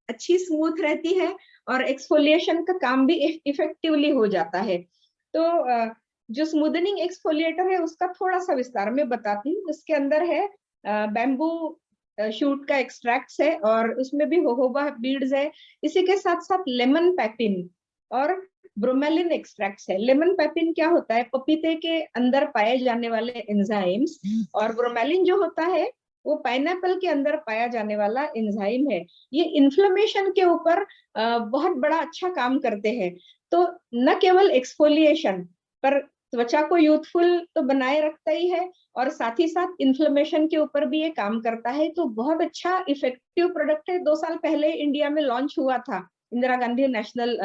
अच्छी स्मूथ रहती है और एक्सफोलिएशन का काम भी इफेक्टिवली हो जाता है। तो जो स्मूदनिंग एक्सफोलिएटर है उसका थोड़ा सा विस्तार में बताती हूँ। उसके अंदर है बैम्बू शूट का एक्सट्रैक्ट्स है और उसमें भी जोहोबा बीड्स है। इसी के साथ साथ लेमन पेपिन और ब्रोमेलिन एक्सट्रैक्ट्स है। लेमन पेपिन क्या होता है? पपीते के अंदर पाए जाने वाले एंजाइम्स, और ब्रोमेलिन जो होता है वो पाइनएप्पल के अंदर पाया जाने वाला एंजाइम है। ये इन्फ्लेमेशन के ऊपर बहुत बड़ा अच्छा काम करते हैं। तो न केवल एक्सफोलिएशन पर त्वचा को यूथफुल तो बनाए रखता ही है, और साथ ही साथ इन्फ्लेमेशन के ऊपर भी ये काम करता है। तो बहुत अच्छा इफेक्टिव प्रोडक्ट है। 2 साल पहले इंडिया में लॉन्च हुआ था इंदिरा गांधी नेशनल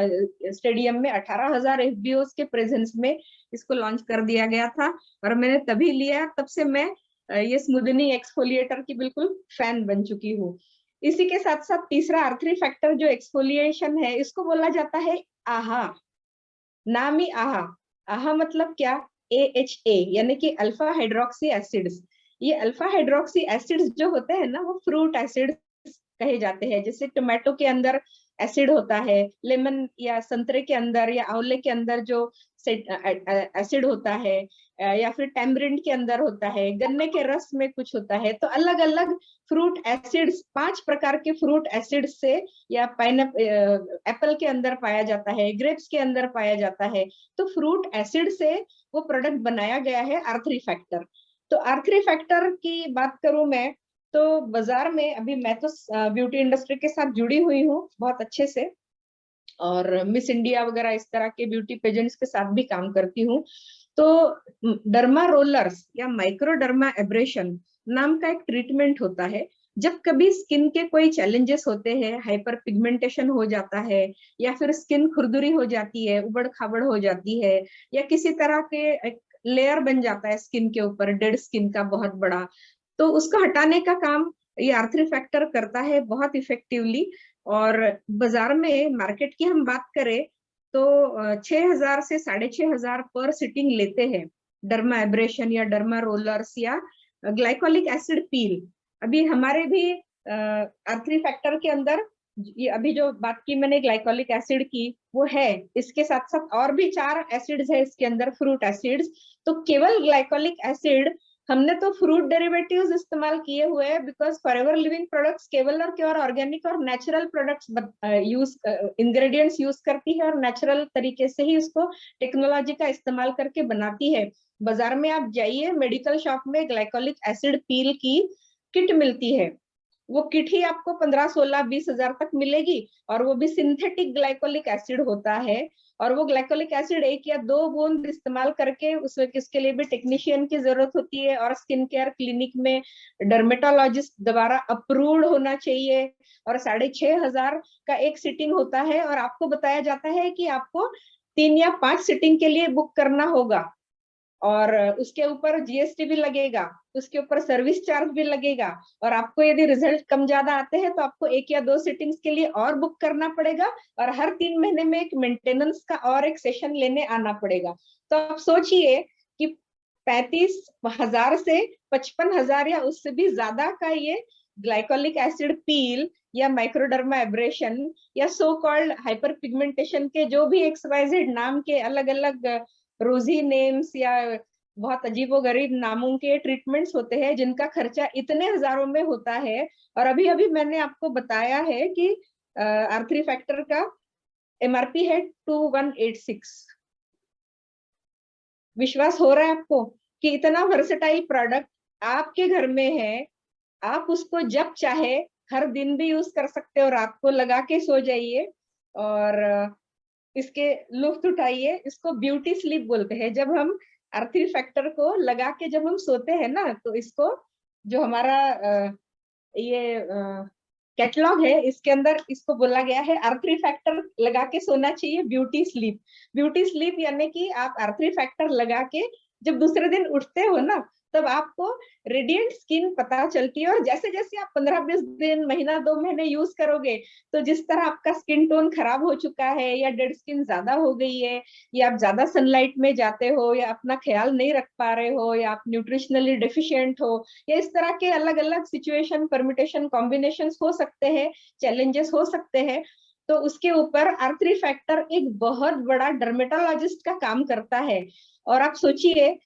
स्टेडियम में। 18,000 एफबीओ के प्रेजेंस में इसको लॉन्च कर दिया गया था, और मैंने तभी लिया। तब से मैं ये स्मूदनिंग एक्सफोलिएटर की बिल्कुल फैन बन चुकी हूँ। इसी के साथ साथ तीसरा आर्थरी फैक्टर जो एक्सफोलिएशन है, इसको बोला जाता है आहा। नाम ही आहा। आहा मतलब क्या? AHA यानी कि अल्फा हाइड्रोक्सी एसिड्स। ये अल्फा हाइड्रोक्सी एसिड्स जो होते हैं ना, वो फ्रूट एसिड कहे जाते हैं। जैसे टोमेटो के अंदर एसिड होता है, लेमन या संतरे के अंदर या आंवले के अंदर जो एसिड होता है, या फिर टैमरिंड के अंदर होता है, गन्ने के रस में कुछ होता है। तो अलग अलग फ्रूट एसिड्स, 5 प्रकार के फ्रूट एसिड से, या एप्पल के अंदर पाया जाता है, ग्रेप्स के अंदर पाया जाता है। तो फ्रूट एसिड से वो प्रोडक्ट बनाया गया है आर्थरी फैक्टर। तो आर्थरी फैक्टर की बात करूं मैं, तो बाजार में अभी मैं तो ब्यूटी इंडस्ट्री के साथ जुड़ी हुई हूँ बहुत अच्छे से, और मिस इंडिया वगैरह इस तरह के ब्यूटी पेजेंट्स के साथ भी काम करती हूँ। तो डर्मा रोलर्स या माइक्रोडर्मा एब्रेशन नाम का एक ट्रीटमेंट होता है। जब कभी स्किन के कोई चैलेंजेस होते हैं, हाइपर पिगमेंटेशन हो जाता है, या फिर स्किन खुरदुरी हो जाती है, उबड़ खाबड़ हो जाती है, या किसी तरह के लेयर बन जाता है स्किन के ऊपर, डेड स्किन का बहुत बड़ा, तो उसको हटाने का काम ये आर्थरी फैक्टर करता है बहुत इफेक्टिवली। और बाजार में मार्केट की हम बात करें तो 6,000 से 6,500 पर सिटिंग लेते हैं डर्मा एब्रेशन या डर्मा रोलर्स या ग्लाइकोलिक एसिड पील। अभी हमारे भी आर्थरी फैक्टर के अंदर ये अभी जो बात की मैंने ग्लाइकोलिक एसिड की वो है, इसके साथ साथ और भी 4 एसिड्स है इसके अंदर, फ्रूट एसिड्स। तो केवल ग्लाइकोलिक एसिड हमने तो फ्रूट डेरिवेटिव्स इस्तेमाल किए हुए हैं, बिकॉज फॉरएवर लिविंग प्रोडक्ट्स केवल और केवल ऑर्गेनिक और natural products use ingredients use करती है, और नेचुरल तरीके से ही उसको टेक्नोलॉजी का इस्तेमाल करके बनाती है। बाजार में आप जाइए, मेडिकल शॉप में ग्लाइकोलिक एसिड पील की किट मिलती है। वो किट ही आपको 15, 16, 20,000 तक मिलेगी, और वो भी सिंथेटिक ग्लाइकोलिक एसिड होता है। और वो ग्लाइकोलिक एसिड 1 या 2 बूंद इस्तेमाल करके, उसमें किसके लिए भी टेक्नीशियन की जरूरत होती है, और स्किन केयर क्लिनिक में डर्मेटोलॉजिस्ट द्वारा अप्रूव्ड होना चाहिए। और 6,500 का एक सिटिंग होता है, और आपको बताया जाता है कि आपको 3 या 5 सिटिंग के लिए बुक करना होगा, और उसके ऊपर जीएसटी भी लगेगा, उसके ऊपर सर्विस चार्ज भी लगेगा। और आपको यदि रिजल्ट कम ज्यादा आते हैं तो आपको 1 या 2 सिटिंग्स के लिए और बुक करना पड़ेगा, और हर 3 महीने में एक मेंटेनेंस का और एक सेशन लेने आना पड़ेगा। तो आप सोचिए कि 35,000 से 55,000 या उससे भी ज्यादा का ये ग्लाइकोलिक एसिड पील या माइक्रोडर्मा एब्रेशन या सो कॉल्ड हाइपर पिगमेंटेशन के जो भी XYZ नाम के अलग अलग रोजी नेम्स या बहुत अजीबोगरीब नामों के ट्रीटमेंट्स होते हैं, जिनका खर्चा इतने हजारों में होता है। और अभी अभी मैंने आपको बताया है कि R3 फैक्टर का MRP है 2186। विश्वास हो रहा है आपको कि इतना वर्सेटाइल प्रोडक्ट आपके घर में है, आप उसको जब चाहे हर दिन भी यूज कर सकते हो, रात को लगा के सो जाइए और इसके लुत्फ उठाइए। इसको ब्यूटी स्लीप बोलते हैं। जब हम R3 फैक्टर को लगा के जब हम सोते हैं ना, तो इसको जो हमारा ये कैटलॉग है, इसके अंदर इसको बोला गया है R3 फैक्टर लगा के सोना चाहिए ब्यूटी स्लीप। ब्यूटी स्लीप यानी कि आप R3 फैक्टर लगा के जब दूसरे दिन उठते हो ना, तब आपको रेडिएंट स्किन पता चलती है। और जैसे जैसे आप 15-20 दिन, महीना, 2 महीने यूज करोगे, तो जिस तरह आपका स्किन टोन खराब हो चुका है, या डेड स्किन ज्यादा हो गई है, या आप ज्यादा सनलाइट में जाते हो, या अपना ख्याल नहीं रख पा रहे हो, या आप न्यूट्रिशनली डेफिशिएंट हो, या इस तरह के अलग अलग सिचुएशन, परम्यूटेशन, कॉम्बिनेशन हो सकते हैं, चैलेंजेस हो सकते हैं, तो उसके ऊपर R3 फैक्टर एक बहुत बड़ा डर्मेटोलॉजिस्ट का काम करता है। और आप सोचिए,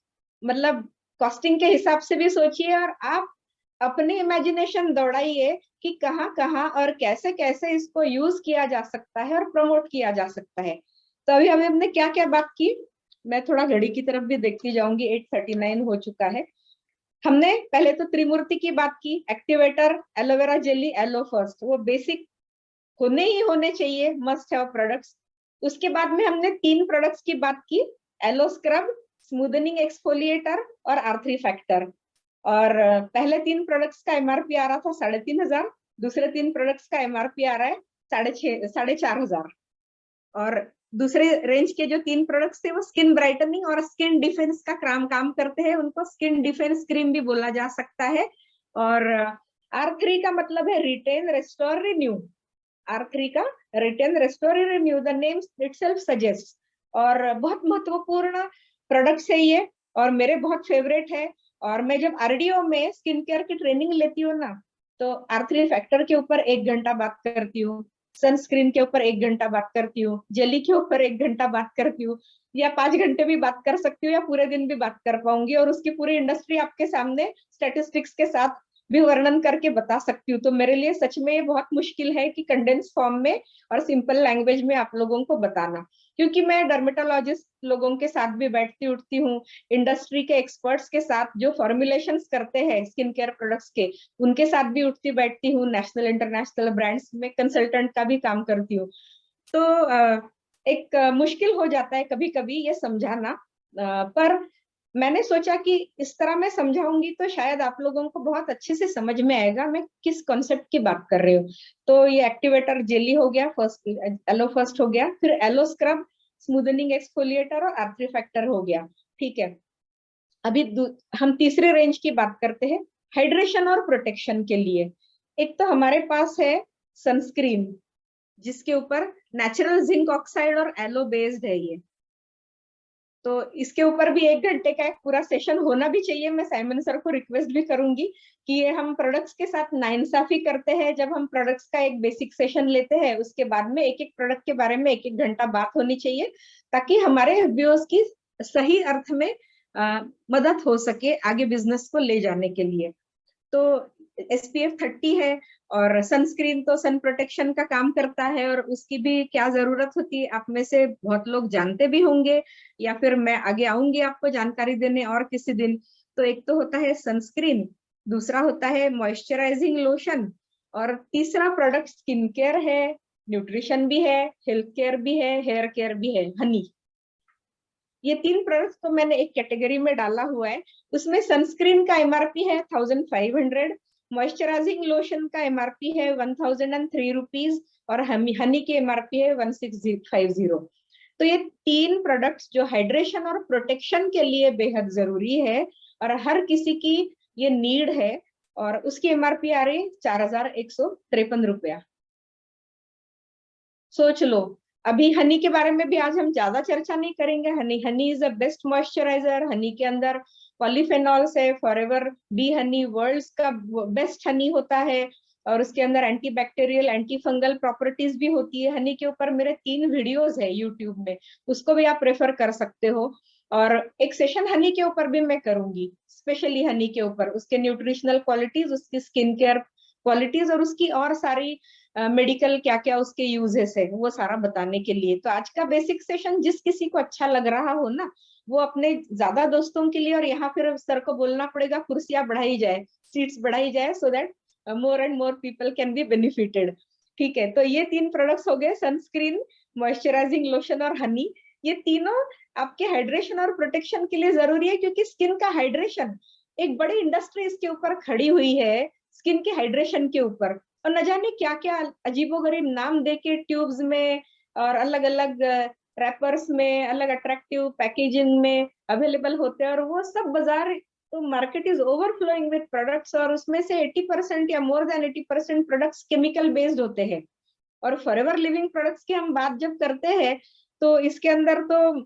मतलब कॉस्टिंग के हिसाब से भी सोचिए, और आप अपनी इमेजिनेशन दौड़ाइए कि कहाँ कहाँ और कैसे कैसे इसको यूज किया जा सकता है और प्रमोट किया जा सकता है। तो अभी हमने क्या क्या बात की, मैं थोड़ा घड़ी की तरफ भी देखती जाऊंगी, 8:39 हो चुका है। हमने पहले तो त्रिमूर्ति की बात की, activator, aloe vera jelly, aloe first, वो बेसिक होने ही होने चाहिए, मस्ट हैव प्रोडक्ट्स। उसके बाद में हमने 3 प्रोडक्ट्स की बात की, एलो स्क्रब, स्मूदनिंग एक्सफोलिएटर और R3 फैक्टर। और पहले 3 प्रोडक्ट्स का MRP आ रहा था 3,500, दूसरे 3 प्रोडक्ट्स का MRP आ रहा है 4,500। और दूसरे रेंज के जो 3 प्रोडक्ट्स थे वो स्किन ब्राइटनिंग और स्किन डिफेंस का काम करते हैं, उनको स्किन डिफेंस क्रीम भी बोला जा सकता है। और R3 का मतलब है रिटेन, रेस्टोर, रिन्यू। R3 का retain, restore, renew, the name itself suggest. और बहुत महत्वपूर्ण प्रोडक्ट्स है ये, और मेरे बहुत फेवरेट है। और मैं जब RDO में स्किन केयर की ट्रेनिंग लेती हूँ ना, तो R3 फैक्टर के ऊपर 1 घंटा बात करती हूँ, सनस्क्रीन के ऊपर 1 घंटा बात करती हूँ, जेली के ऊपर 1 घंटा बात करती हूँ, या 5 घंटे भी बात कर सकती हूँ, या पूरे दिन भी बात कर पाऊंगी, और उसकी पूरी इंडस्ट्री आपके सामने स्टेटिस्टिक्स के साथ भी वर्णन करके बता सकती हूँ। तो मेरे लिए सच में ये बहुत मुश्किल है कि कंडेंस फॉर्म में और सिंपल लैंग्वेज में आप लोगों को बताना, क्योंकि मैं डर्मेटोलॉजिस्ट लोगों के साथ भी बैठती उठती हूँ, इंडस्ट्री के एक्सपर्ट्स के साथ जो फॉर्मुलेशंस करते हैं स्किन केयर प्रोडक्ट्स के, उनके साथ भी उठती बैठती हूँ, नेशनल इंटरनेशनल ब्रांड्स में कंसल्टेंट का भी काम करती हूँ। तो एक मुश्किल हो जाता है कभी कभी ये समझाना, पर मैंने सोचा कि इस तरह मैं समझाऊंगी तो शायद आप लोगों को बहुत अच्छे से समझ में आएगा मैं किस कॉन्सेप्ट की बात कर रही हूँ। तो ये एक्टिवेटर जेली हो गया, फर्स्ट एलो फर्स्ट हो गया, फिर एलो स्क्रब, स्मूदनिंग एक्सफोलिएटर और R3 फैक्टर हो गया। ठीक है, अभी हम तीसरे रेंज की बात करते हैं, हाइड्रेशन और प्रोटेक्शन के लिए। एक तो हमारे पास है सनस्क्रीन, जिसके ऊपर नेचुरल जिंक ऑक्साइड और एलो बेस्ड है ये। तो इसके ऊपर भी 1 घंटे का एक पूरा सेशन होना भी चाहिए। मैं साइमन सर को रिक्वेस्ट भी करूंगी कि ये हम प्रोडक्ट्स के साथ नाइंसाफी करते हैं, जब हम प्रोडक्ट्स का एक बेसिक सेशन लेते हैं, उसके बाद में एक एक प्रोडक्ट के बारे में 1-1 घंटा बात होनी चाहिए, ताकि हमारे व्यूअर्स की सही अर्थ में मदद हो सके आगे बिजनेस को ले जाने के लिए। तो SPF 30 है, और सनस्क्रीन तो सन प्रोटेक्शन का काम करता है, और उसकी भी क्या जरूरत होती है आप में से बहुत लोग जानते भी होंगे, या फिर मैं आगे आऊंगी आपको जानकारी देने और किसी दिन। तो एक तो होता है सनस्क्रीन, दूसरा होता है मॉइस्चराइजिंग लोशन, और तीसरा प्रोडक्ट स्किन केयर है, न्यूट्रिशन भी है, हेल्थ केयर भी है, हेयर केयर भी है, हनी। ये 3 प्रोडक्ट्स तो मैंने एक कैटेगरी में डाला हुआ है। उसमें सनस्क्रीन का MRP है 1,500, मॉइस्चराइजिंग लोशन का MRP है 1,003 रुपीज, और हनी की MRP है 1,650। तो ये 3 प्रोडक्ट्स जो हाइड्रेशन और प्रोटेक्शन के लिए बेहद जरूरी है, और हर किसी की ये नीड है, और उसकी MRP आ रही 4,153 रुपया। सोच लो। अभी हनी के बारे में भी आज हम ज्यादा चर्चा नहीं करेंगे। Honey is the best moisturiser. Honey के अंदर पॉलीफेनॉल्स है, फॉरएवर बी हनी वर्ल्ड का बेस्ट हनी होता है, और उसके अंदर anti bacterial, anti fungal properties भी होती है। हनी के ऊपर मेरे 3 वीडियोस है यूट्यूब में, उसको भी आप रेफर कर सकते हो। और एक सेशन हनी के ऊपर भी मैं करूंगी, स्पेशली हनी के ऊपर, उसके न्यूट्रिशनल क्वालिटीज, उसकी स्किन केयर क्वालिटीज, और उसकी और सारी मेडिकल क्या क्या उसके यूजेस है वो सारा बताने के लिए। तो आज का बेसिक सेशन जिस किसी को अच्छा लग रहा हो ना, वो अपने ज्यादा दोस्तों के लिए, और यहाँ फिर सर को बोलना पड़ेगा कुर्सियां बढ़ाई जाए, सीट्स बढ़ाई जाए, so that more and more people can be benefited. ठीक है, तो ये 3 प्रोडक्ट्स हो गए, सनस्क्रीन, मॉइस्चराइजिंग लोशन और हनी। ये तीनों आपके हाइड्रेशन और प्रोटेक्शन के लिए जरूरी है, क्योंकि स्किन का हाइड्रेशन, एक बड़ी इंडस्ट्री इसके ऊपर खड़ी हुई है, स्किन के हाइड्रेशन के ऊपर। और न जाने क्या क्या अजीबोगरीब नाम देके ट्यूब्स में और अलग अलग रैपर्स में, अलग अट्रैक्टिव पैकेजिंग में अवेलेबल होते हैं, और वो सब बाजार, तो market is overflowing with products, और उसमें से 80% या more than 80% products chemical based होते हैं। और फॉरएवर लिविंग प्रोडक्ट्स की हम बात जब करते हैं, तो इसके अंदर तो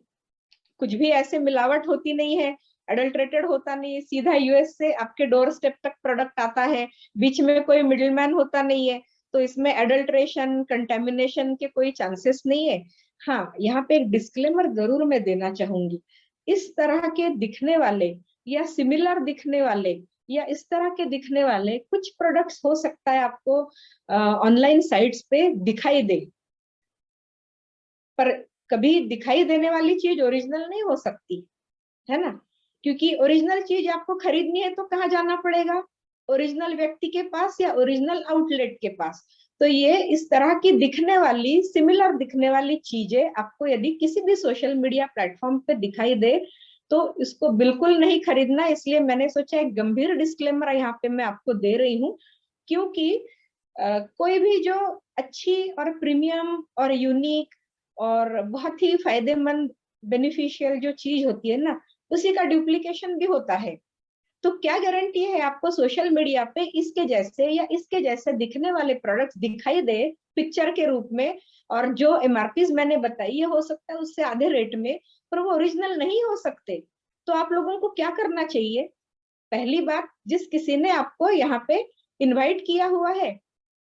कुछ भी ऐसे मिलावट होती नहीं है, अडल्ट्रेटेड होता नहीं है, सीधा यूएस से आपके डोर स्टेप तक प्रोडक्ट आता है, बीच में कोई मिडिलमैन होता नहीं है, तो इसमें एडल्ट्रेशन, कंटेमिनेशन के कोई चांसेस नहीं है। हाँ, यहाँ पे एक डिस्क्लेमर जरूर मैं देना चाहूंगी, इस तरह के दिखने वाले या सिमिलर दिखने वाले या इस तरह के दिखने वाले कुछ प्रोडक्ट्स हो सकता है आपको ऑनलाइन साइट्स पे दिखाई दे, पर कभी दिखाई देने वाली चीज ओरिजिनल नहीं हो सकती, है ना? क्योंकि ओरिजिनल चीज आपको खरीदनी है तो कहाँ जाना पड़ेगा? ओरिजिनल व्यक्ति के पास या ओरिजिनल आउटलेट के पास। तो ये इस तरह की दिखने वाली, सिमिलर दिखने वाली चीजें आपको यदि किसी भी सोशल मीडिया प्लेटफॉर्म पे दिखाई दे तो इसको बिल्कुल नहीं खरीदना। इसलिए मैंने सोचा एक गंभीर डिस्क्लेमर यहाँ पे मैं आपको दे रही हूँ, क्योंकि कोई भी जो अच्छी और प्रीमियम और यूनिक और बहुत ही फायदेमंद बेनिफिशियल जो चीज होती है ना, उसी का डुप्लीकेशन भी होता है। तो क्या गारंटी है आपको सोशल मीडिया पे इसके जैसे या इसके जैसे दिखने वाले प्रोडक्ट्स दिखाई दे पिक्चर के रूप में, और जो एमआरपी मैंने बताई है हो सकता है उससे आधे रेट में, पर वो ओरिजिनल नहीं हो सकते। तो आप लोगों को क्या करना चाहिए? पहली बात, जिस किसी ने आपको यहाँ पे इनवाइट किया हुआ है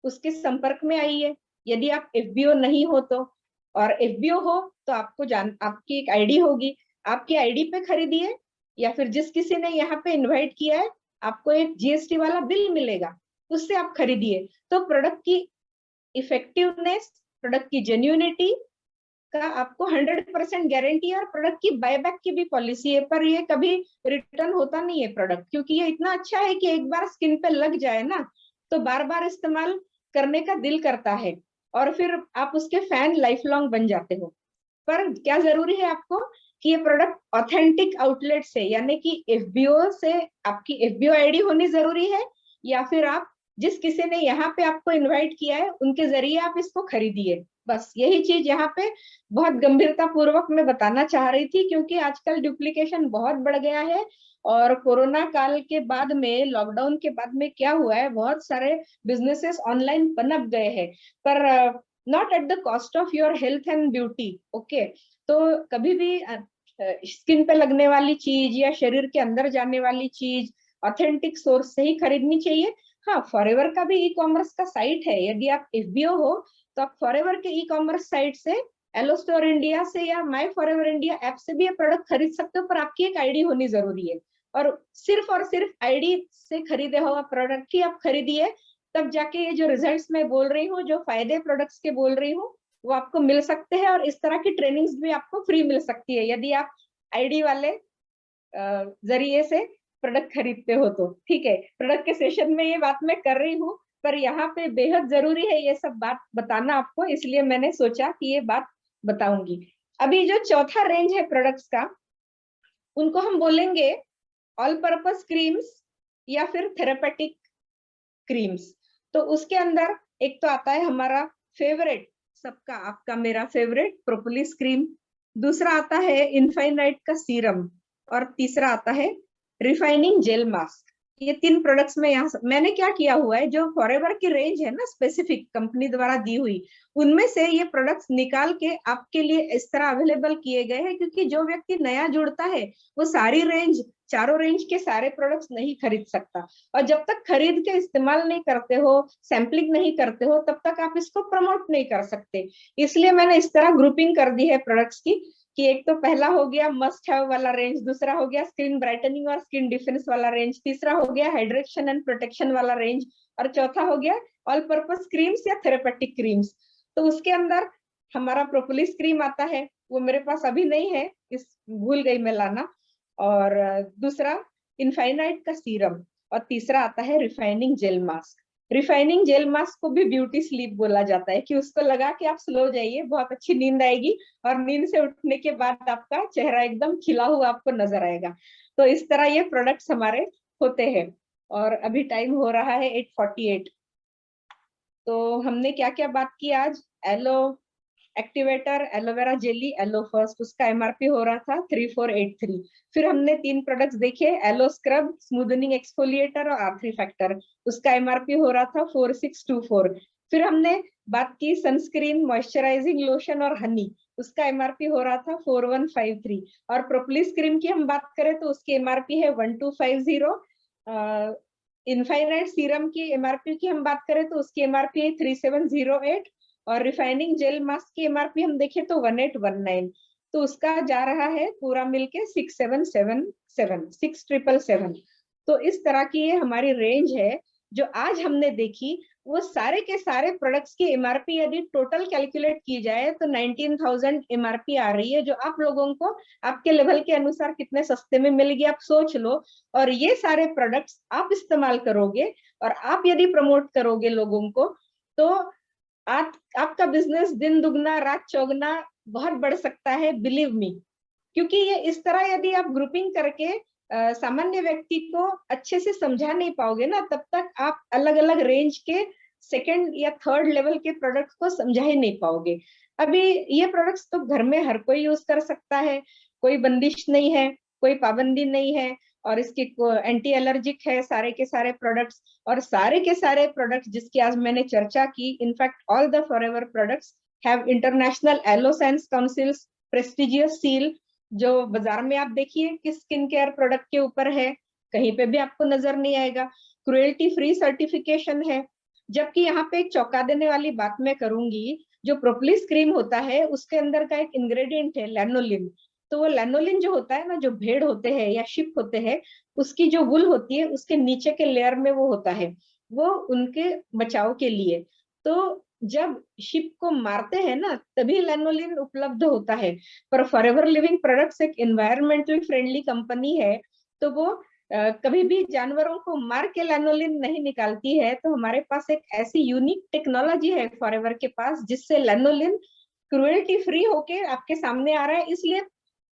उसके संपर्क में आइए, यदि आप एफबीओ नहीं हो तो, और एफबीओ हो तो आपकी एक आईडी होगी, आपकी आईडी पे खरीदिए, या फिर जिस किसी ने यहाँ पे इनवाइट किया है आपको एक जीएसटी वाला बिल मिलेगा, उससे आप खरीदिए। तो प्रोडक्ट की इफेक्टिवनेस, प्रोडक्ट की जेन्युइनिटी का आपको 100% गारंटी है, और प्रोडक्ट की बायबैक की भी पॉलिसी है, पर ये कभी रिटर्न होता नहीं है प्रोडक्ट, क्योंकि ये इतना अच्छा है कि एक बार स्किन पे लग जाए ना तो बार बार इस्तेमाल करने का दिल करता है, और फिर आप उसके फैन लाइफ लॉन्ग बन जाते हो। पर क्या जरूरी है आपको कि ये प्रोडक्ट ऑथेंटिक आउटलेट से, यानी कि एफबीओ से, आपकी एफबीओ आईडी होनी जरूरी है, या फिर आप जिस किसी ने यहाँ पे आपको इनवाइट किया है उनके जरिए आप इसको खरीदिए। बस यही चीज यहाँ पे बहुत गंभीरता पूर्वक मैं बताना चाह रही थी, क्योंकि आजकल डुप्लीकेशन बहुत बढ़ गया है, और कोरोना काल के बाद में, लॉकडाउन के बाद में क्या हुआ है, बहुत सारे बिजनेसेस ऑनलाइन पनप गए हैं, पर not at the cost of your health and beauty. Okay, तो कभी भी स्किन पे लगने वाली चीज या शरीर के अंदर जाने वाली चीज ऑथेंटिक सोर्स से ही खरीदनी चाहिए। हाँ, फॉरएवर का भी ई कॉमर्स का साइट है, यदि आप एफबीओ हो तो आप फॉरएवर के ई कॉमर्स साइट से, एलो स्टोर इंडिया से या माई फॉरएवर इंडिया ऐप से भी ये प्रोडक्ट खरीद सकते हो, पर आपकी एक आईडी होनी जरूरी है, और सिर्फ आईडी से खरीदे हुआ प्रोडक्ट ही आप खरीदिए, तब जाके ये जो रिजल्ट्स मैं बोल रही हूँ, जो फायदे प्रोडक्ट्स के बोल रही हूँ, वो आपको मिल सकते हैं। और इस तरह की ट्रेनिंग्स भी आपको फ्री मिल सकती है यदि आप आईडी वाले जरिए से प्रोडक्ट खरीदते हो तो। ठीक है, प्रोडक्ट के सेशन में ये बात मैं कर रही हूँ, पर यहाँ पे बेहद जरूरी है ये सब बात बताना आपको, इसलिए मैंने सोचा कि ये बात बताऊंगी। अभी जो चौथा रेंज है प्रोडक्ट्स का, उनको हम बोलेंगे ऑल पर्पस क्रीम्स या फिर थेरापेटिक क्रीम्स। तो उसके अंदर एक तो आता है हमारा फेवरेट, सबका आपका मेरा फेवरेट प्रोपोलिस क्रीम, दूसरा आता है इनफाइनाइट का सीरम, और तीसरा आता है रिफाइनिंग जेल मास्क। ये 3 प्रोडक्ट्स में यहाँ मैंने क्या किया हुआ है, जो फॉरएवर की रेंज है ना, स्पेसिफिक कंपनी द्वारा दी हुई, उनमें से ये प्रोडक्ट्स निकाल के आपके लिए इस तरह अवेलेबल किए गए हैं, क्योंकि जो व्यक्ति नया जुड़ता है वो सारी रेंज चारों रेंज के सारे प्रोडक्ट्स नहीं खरीद सकता। और जब तक खरीद के इस्तेमाल नहीं करते हो, सैम्पलिंग नहीं करते हो, तब तक आप इसको प्रमोट नहीं कर सकते। इसलिए मैंने इस तरह ग्रुपिंग कर दी है प्रोडक्ट्स की, कि एक तो पहला हो गया मस्ट हैव वाला रेंज, दूसरा हो गया स्किन ब्राइटनिंग और स्किन डिफेंस वाला रेंज, तीसरा हो गया हाइड्रेशन एंड प्रोटेक्शन वाला रेंज, और चौथा हो गया ऑल पर्पस क्रीम्स या थेरेपेटिक क्रीम्स। तो उसके अंदर हमारा प्रोपोलिस क्रीम आता है, वो मेरे पास अभी नहीं है, इस भूल गई मैं लाना। और दूसरा इनफाइनाइट का सीरम, और तीसरा आता है refining gel mask. Refining gel mask को भी ब्यूटी स्लीप बोला जाता है, कि उसको लगा के आप स्लो जाइए, बहुत अच्छी नींद आएगी, और नींद से उठने के बाद आपका चेहरा एकदम खिला हुआ आपको नजर आएगा। तो इस तरह ये प्रोडक्ट्स हमारे होते हैं। और अभी टाइम हो रहा है 8:48। तो हमने क्या क्या बात की आज? Aloe activator, aloe vera jelly, aloe first, उसका एमआरपी हो रहा था 3483। फिर हमने 3 प्रोडक्ट्स देखे, एलो स्क्रब, स्मूदनिंग एक्सफोलिएटर और आर्थरी फैक्टर, उसका एमआरपी हो रहा था 4624। फिर हमने बात की सनस्क्रीन, मॉइस्चराइजिंग लोशन और हनी, उसका एमआरपी हो रहा था 4153। और प्रोपोलिस क्रीम की हम बात करें तो उसकी एमआरपी है 1250। इनफाइनाइट सीरम की एमआरपी की हम बात करें तो उसकी एमआरपी है 3708। और रिफाइनिंग जेल मास्क की एमआरपी हम देखें तो 1819। तो उसका जा रहा है पूरा मिलके 6777 तो इस तरह की ये हमारी रेंज है जो आज हमने देखी। वो सारे के सारे प्रोडक्ट्स की एमआरपी यदि टोटल कैलकुलेट की जाए तो 19,000 एमआरपी आ रही है, जो आप लोगों को आपके लेवल के अनुसार कितने सस्ते में मिलेगी आप सोच लो। और ये सारे प्रोडक्ट्स आप इस्तेमाल करोगे और आप यदि प्रमोट करोगे लोगों को, तो आपका बिजनेस दिन दुगना रात चौगुना बहुत बढ़ सकता है, बिलीव मी। क्योंकि ये इस तरह यदि आप ग्रुपिंग करके सामान्य व्यक्ति को अच्छे से समझा नहीं पाओगे ना, तब तक आप अलग अलग रेंज के सेकंड या थर्ड लेवल के प्रोडक्ट्स को समझा ही नहीं पाओगे। अभी ये प्रोडक्ट्स तो घर में हर कोई यूज कर सकता है, कोई बंदिश नहीं है, कोई पाबंदी नहीं है, और इसकी एंटी एलर्जिक है सारे के सारे प्रोडक्ट्स। और सारे के सारे प्रोडक्ट्स जिसकी आज मैंने चर्चा की, in fact all the Forever products have International Aloe Science Council's prestigious seal, जो बाजार में आप देखिए कि स्किन केयर प्रोडक्ट के ऊपर है, कहीं पे भी आपको नजर नहीं आएगा। क्रुएल्टी फ्री सर्टिफिकेशन है। जबकि यहाँ पे एक चौंका देने वाली बात मैं करूंगी, जो प्रोपोलिस क्रीम होता है उसके अंदर का एक इंग्रेडिएंट है लैनोलिन। तो वो लैनोलिन जो होता है ना, जो भेड़ होते हैं या शिप होते हैं, उसकी जो वुल होती है उसके नीचे के लेयर में वो होता है, वो उनके बचाव के लिए। तो जब शिप को मारते हैं ना, तभी लैनोलिन उपलब्ध होता है। पर फॉरएवर लिविंग प्रोडक्ट्स एक एनवायरमेंटली फ्रेंडली कंपनी है, तो वो कभी भी जानवरों को मार के लैनोलिन नहीं निकालती है। तो हमारे पास एक ऐसी यूनिक टेक्नोलॉजी है फॉरएवर के पास, जिससे लैनोलिन क्रुएल्टी फ्री होके आपके सामने आ रहा है। इसलिए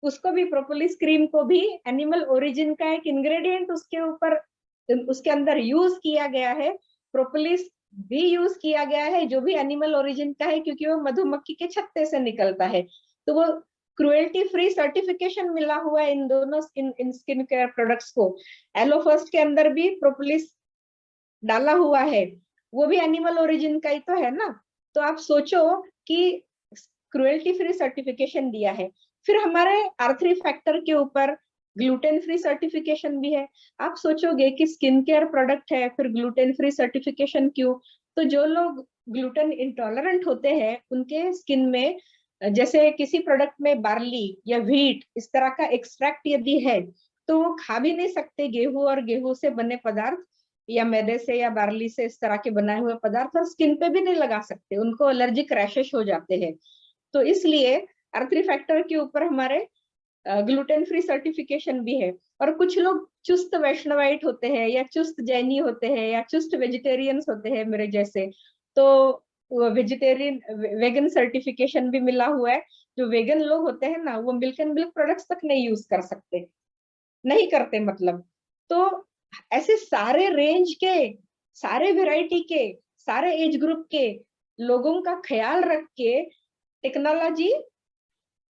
उसको भी, प्रोपोलिस क्रीम को भी एनिमल ओरिजिन का एक इंग्रेडिएंट उसके ऊपर, उसके अंदर यूज किया गया है। प्रोपोलिस भी यूज किया गया है जो भी एनिमल ओरिजिन का है, क्योंकि वो मधुमक्खी के छत्ते से निकलता है। तो वो क्रुएल्टी फ्री सर्टिफिकेशन मिला हुआ है इन दोनों इन स्किन केयर प्रोडक्ट्स को। एलो फर्स्ट के अंदर भी प्रोपोलिस डाला हुआ है, वो भी एनिमल ओरिजिन का ही तो है ना। तो आप सोचो कि क्रुएल्टी फ्री सर्टिफिकेशन दिया है। फिर हमारे आर्थरी फैक्टर के ऊपर ग्लूटेन फ्री सर्टिफिकेशन भी है। आप सोचोगे कि स्किन केयर प्रोडक्ट है, फिर ग्लूटेन फ्री सर्टिफिकेशन क्यों? तो जो लोग ग्लूटेन इंटॉलरेंट होते हैं, उनके स्किन में जैसे किसी प्रोडक्ट में बार्ली या व्हीट इस तरह का एक्सट्रैक्ट यदि है, तो वो खा भी नहीं सकते गेहूं और गेहूं से बने पदार्थ, या मैदे से या बार्ली से इस तरह के बनाए हुए पदार्थ, और स्किन पे भी नहीं लगा सकते, उनको एलर्जिक रैशेस हो जाते हैं। तो इसलिए आर्थरी फैक्टर के ऊपर हमारे ग्लूटेन फ्री सर्टिफिकेशन भी है। और कुछ लोग चुस्त वैष्णवाइट होते हैं, या चुस्त जैनी होते हैं, या चुस्त वेजिटेरियंस होते हैं मेरे जैसे, तो वेजिटेरियन वेगन सर्टिफिकेशन भी मिला हुआ है। जो वेगन लोग होते हैं ना, वो मिल्क एंड मिल्क प्रोडक्ट्स तक नहीं यूज कर सकते, नहीं करते मतलब। तो ऐसे सारे रेंज के, सारे वैरायटी के, सारे एज ग्रुप के लोगों का ख्याल रख के टेक्नोलॉजी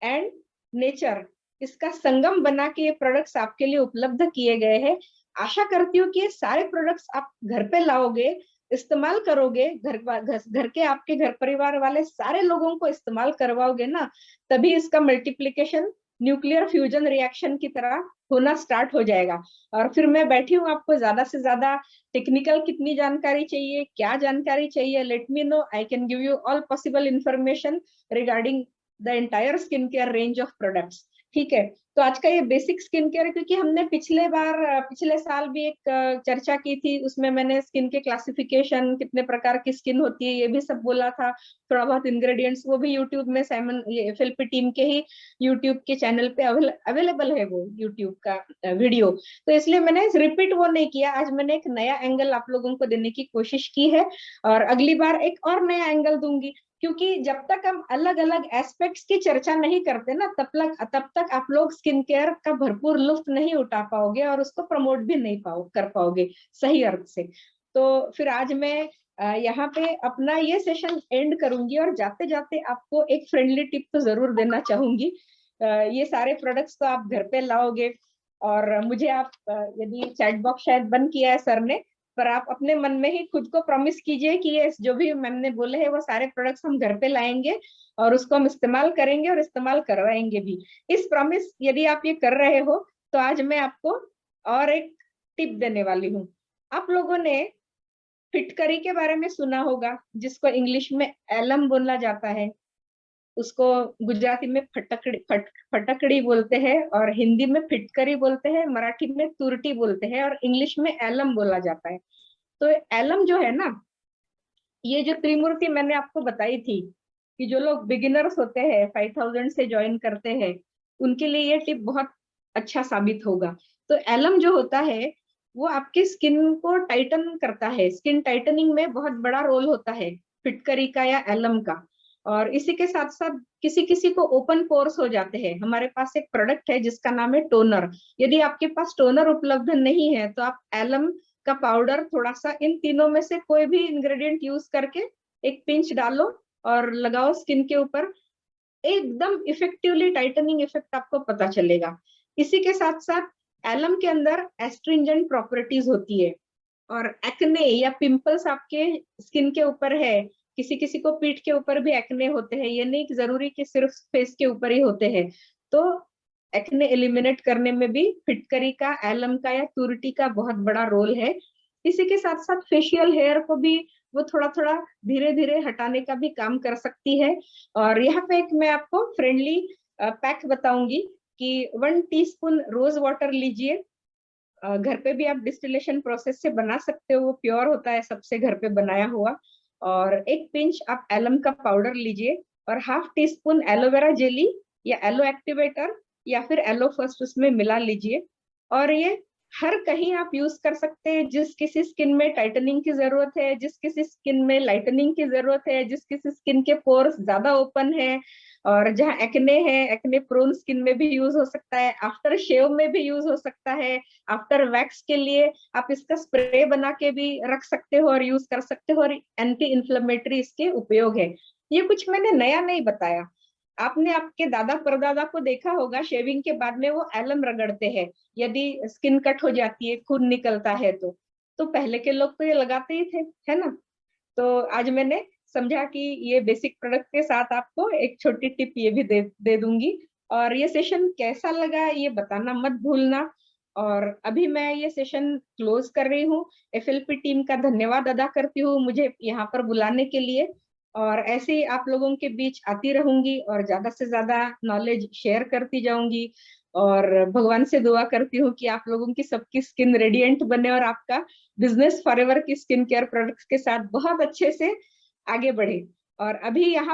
एंड नेचर, इसका संगम बना के ये प्रोडक्ट्स आपके लिए उपलब्ध किए गए हैं। आशा करती हूँ कि ये सारे प्रोडक्ट्स आप घर पे लाओगे, इस्तेमाल करोगे, घर के आपके घर परिवार वाले सारे लोगों को इस्तेमाल करवाओगे ना, तभी इसका मल्टीप्लिकेशन न्यूक्लियर फ्यूजन रिएक्शन की तरह होना स्टार्ट हो जाएगा। और फिर मैं बैठी हूँ, आपको ज्यादा से ज्यादा टेक्निकल कितनी जानकारी चाहिए, क्या जानकारी चाहिए, let me know, I can give you all possible information regarding the entire skin care range of products. ठीक है, तो आज का ये बेसिक स्किन केयर, क्योंकि हमने पिछले साल भी एक चर्चा की थी, उसमें मैंने स्किन के क्लासिफिकेशन, कितने प्रकार की स्किन होती है, ये भी सब बोला था। थोड़ा बहुत इंग्रेडिएंट्स वो भी यूट्यूब में साइमन एफएलपी टीम के ही यूट्यूब के चैनल पे अवेलेबल है वो यूट्यूब का वीडियो। तो इसलिए मैंने रिपीट वो नहीं किया, आज मैंने एक नया एंगल आप लोगों को देने की कोशिश की है, और अगली बार एक और नया एंगल दूंगी। क्योंकि जब तक हम अलग अलग एस्पेक्ट्स की चर्चा नहीं करते ना, तब तक आप लोग स्किन केयर का भरपूर लुत्फ नहीं उठा पाओगे और उसको प्रमोट भी नहीं कर पाओगे सही अर्थ से। तो फिर आज मैं यहाँ पे अपना ये सेशन एंड करूंगी, और जाते जाते आपको एक फ्रेंडली टिप तो जरूर देना चाहूंगी। ये सारे प्रोडक्ट्स तो आप घर पे लाओगे, और मुझे आप यदि चैट बॉक्स शायद बंद किया है सर ने, पर आप अपने मन में ही खुद को प्रॉमिस कीजिए कि ये जो भी मैंने बोले हैं वो सारे प्रोडक्ट्स हम घर पे लाएंगे और उसको हम इस्तेमाल करेंगे और इस्तेमाल करवाएंगे भी। इस प्रॉमिस यदि आप ये कर रहे हो तो आज मैं आपको और एक टिप देने वाली हूँ। आप लोगों ने फिटकरी के बारे में सुना होगा, जिसको इंग्लिश में एलम बोला जाता है, उसको गुजराती में फटकड़ी बोलते हैं, और हिंदी में फिटकरी बोलते हैं, मराठी में तुरटी बोलते हैं, और इंग्लिश में एलम बोला जाता है। तो एलम जो है ना, ये जो त्रिमूर्ति मैंने आपको बताई थी कि जो लोग बिगिनर्स होते हैं 5000 से ज्वाइन करते हैं, उनके लिए ये टिप बहुत अच्छा साबित होगा। तो एलम जो होता है वो आपकी स्किन को टाइटन करता है, स्किन टाइटनिंग में बहुत बड़ा रोल होता है फिटकरी का या एलम का। और इसी के साथ साथ किसी किसी को ओपन पोर्स हो जाते हैं। हमारे पास एक प्रोडक्ट है जिसका नाम है टोनर। यदि आपके पास टोनर उपलब्ध नहीं है तो आप एलम का पाउडर थोड़ा सा इन तीनों में से कोई भी इंग्रेडिएंट यूज करके एक पिंच डालो और लगाओ स्किन के ऊपर, एकदम इफेक्टिवली टाइटनिंग इफेक्ट आपको पता चलेगा। इसी के साथ साथ एलम के अंदर एस्ट्रिंजेंट प्रॉपर्टीज होती है, और एक्ने या पिंपल्स आपके स्किन के ऊपर है, किसी किसी को पीठ के ऊपर भी एक्ने होते हैं, ये नहीं कि जरूरी कि सिर्फ फेस के ऊपर ही होते हैं, तो एक्ने एलिमिनेट करने में भी फिटकरी का, एलम का या तुरटी का बहुत बड़ा रोल है। इसी के साथ साथ फेशियल हेयर को भी वो थोड़ा थोड़ा धीरे धीरे हटाने का भी काम कर सकती है। और यहाँ पे एक मैं आपको फ्रेंडली पैक बताऊंगी कि 1 टीस्पून रोज वाटर लीजिए, घर पे भी आप डिस्टिलेशन प्रोसेस से बना सकते हो, वो प्योर होता है सबसे घर पे बनाया हुआ। और एक पिंच आप एलम का पाउडर लीजिए, और ½ टीस्पून एलोवेरा जेली या एलो एक्टिवेटर या फिर एलो फर्स्ट उसमें मिला लीजिए। और ये हर कहीं आप यूज कर सकते हैं, जिस किसी स्किन में टाइटनिंग की जरूरत है, जिस किसी स्किन में लाइटनिंग की जरूरत है, जिस किसी स्किन के पोर्स ज्यादा ओपन है, और जहाँ एक्ने है, एक्ने प्रोन स्किन में भी यूज हो सकता है, आफ्टर शेव में भी यूज हो सकता है, आफ्टर वैक्स के लिए आप इसका स्प्रे बना के भी रख सकते हो और यूज कर सकते हो, और एंटी इन्फ्लेमेटरी इसके उपयोग है। ये कुछ मैंने नया नहीं बताया, आपने आपके दादा परदादा को देखा होगा शेविंग के बाद में वो एलम रगड़ते हैं, यदि स्किन कट हो जाती है, खून निकलता है तो पहले के लोग तो ये लगाते ही थे, है ना। तो आज मैंने समझा कि ये बेसिक प्रोडक्ट के साथ आपको एक छोटी टिप ये भी दे दूंगी। और ये सेशन कैसा लगा ये बताना मत भूलना। और अभी मैं ये सेशन क्लोज कर रही हूँ। एफएलपी टीम का धन्यवाद अदा करती हूँ मुझे यहाँ पर बुलाने के लिए, और ऐसे ही आप लोगों के बीच आती रहूंगी और ज्यादा से ज्यादा नॉलेज शेयर करती जाऊंगी। और भगवान से दुआ करती हूँ कि आप लोगों की सबकी स्किन रेडिएंट बने और आपका बिजनेस फॉरएवर की स्किन केयर प्रोडक्ट्स के साथ बहुत अच्छे से आगे बढ़े। और अभी यहाँ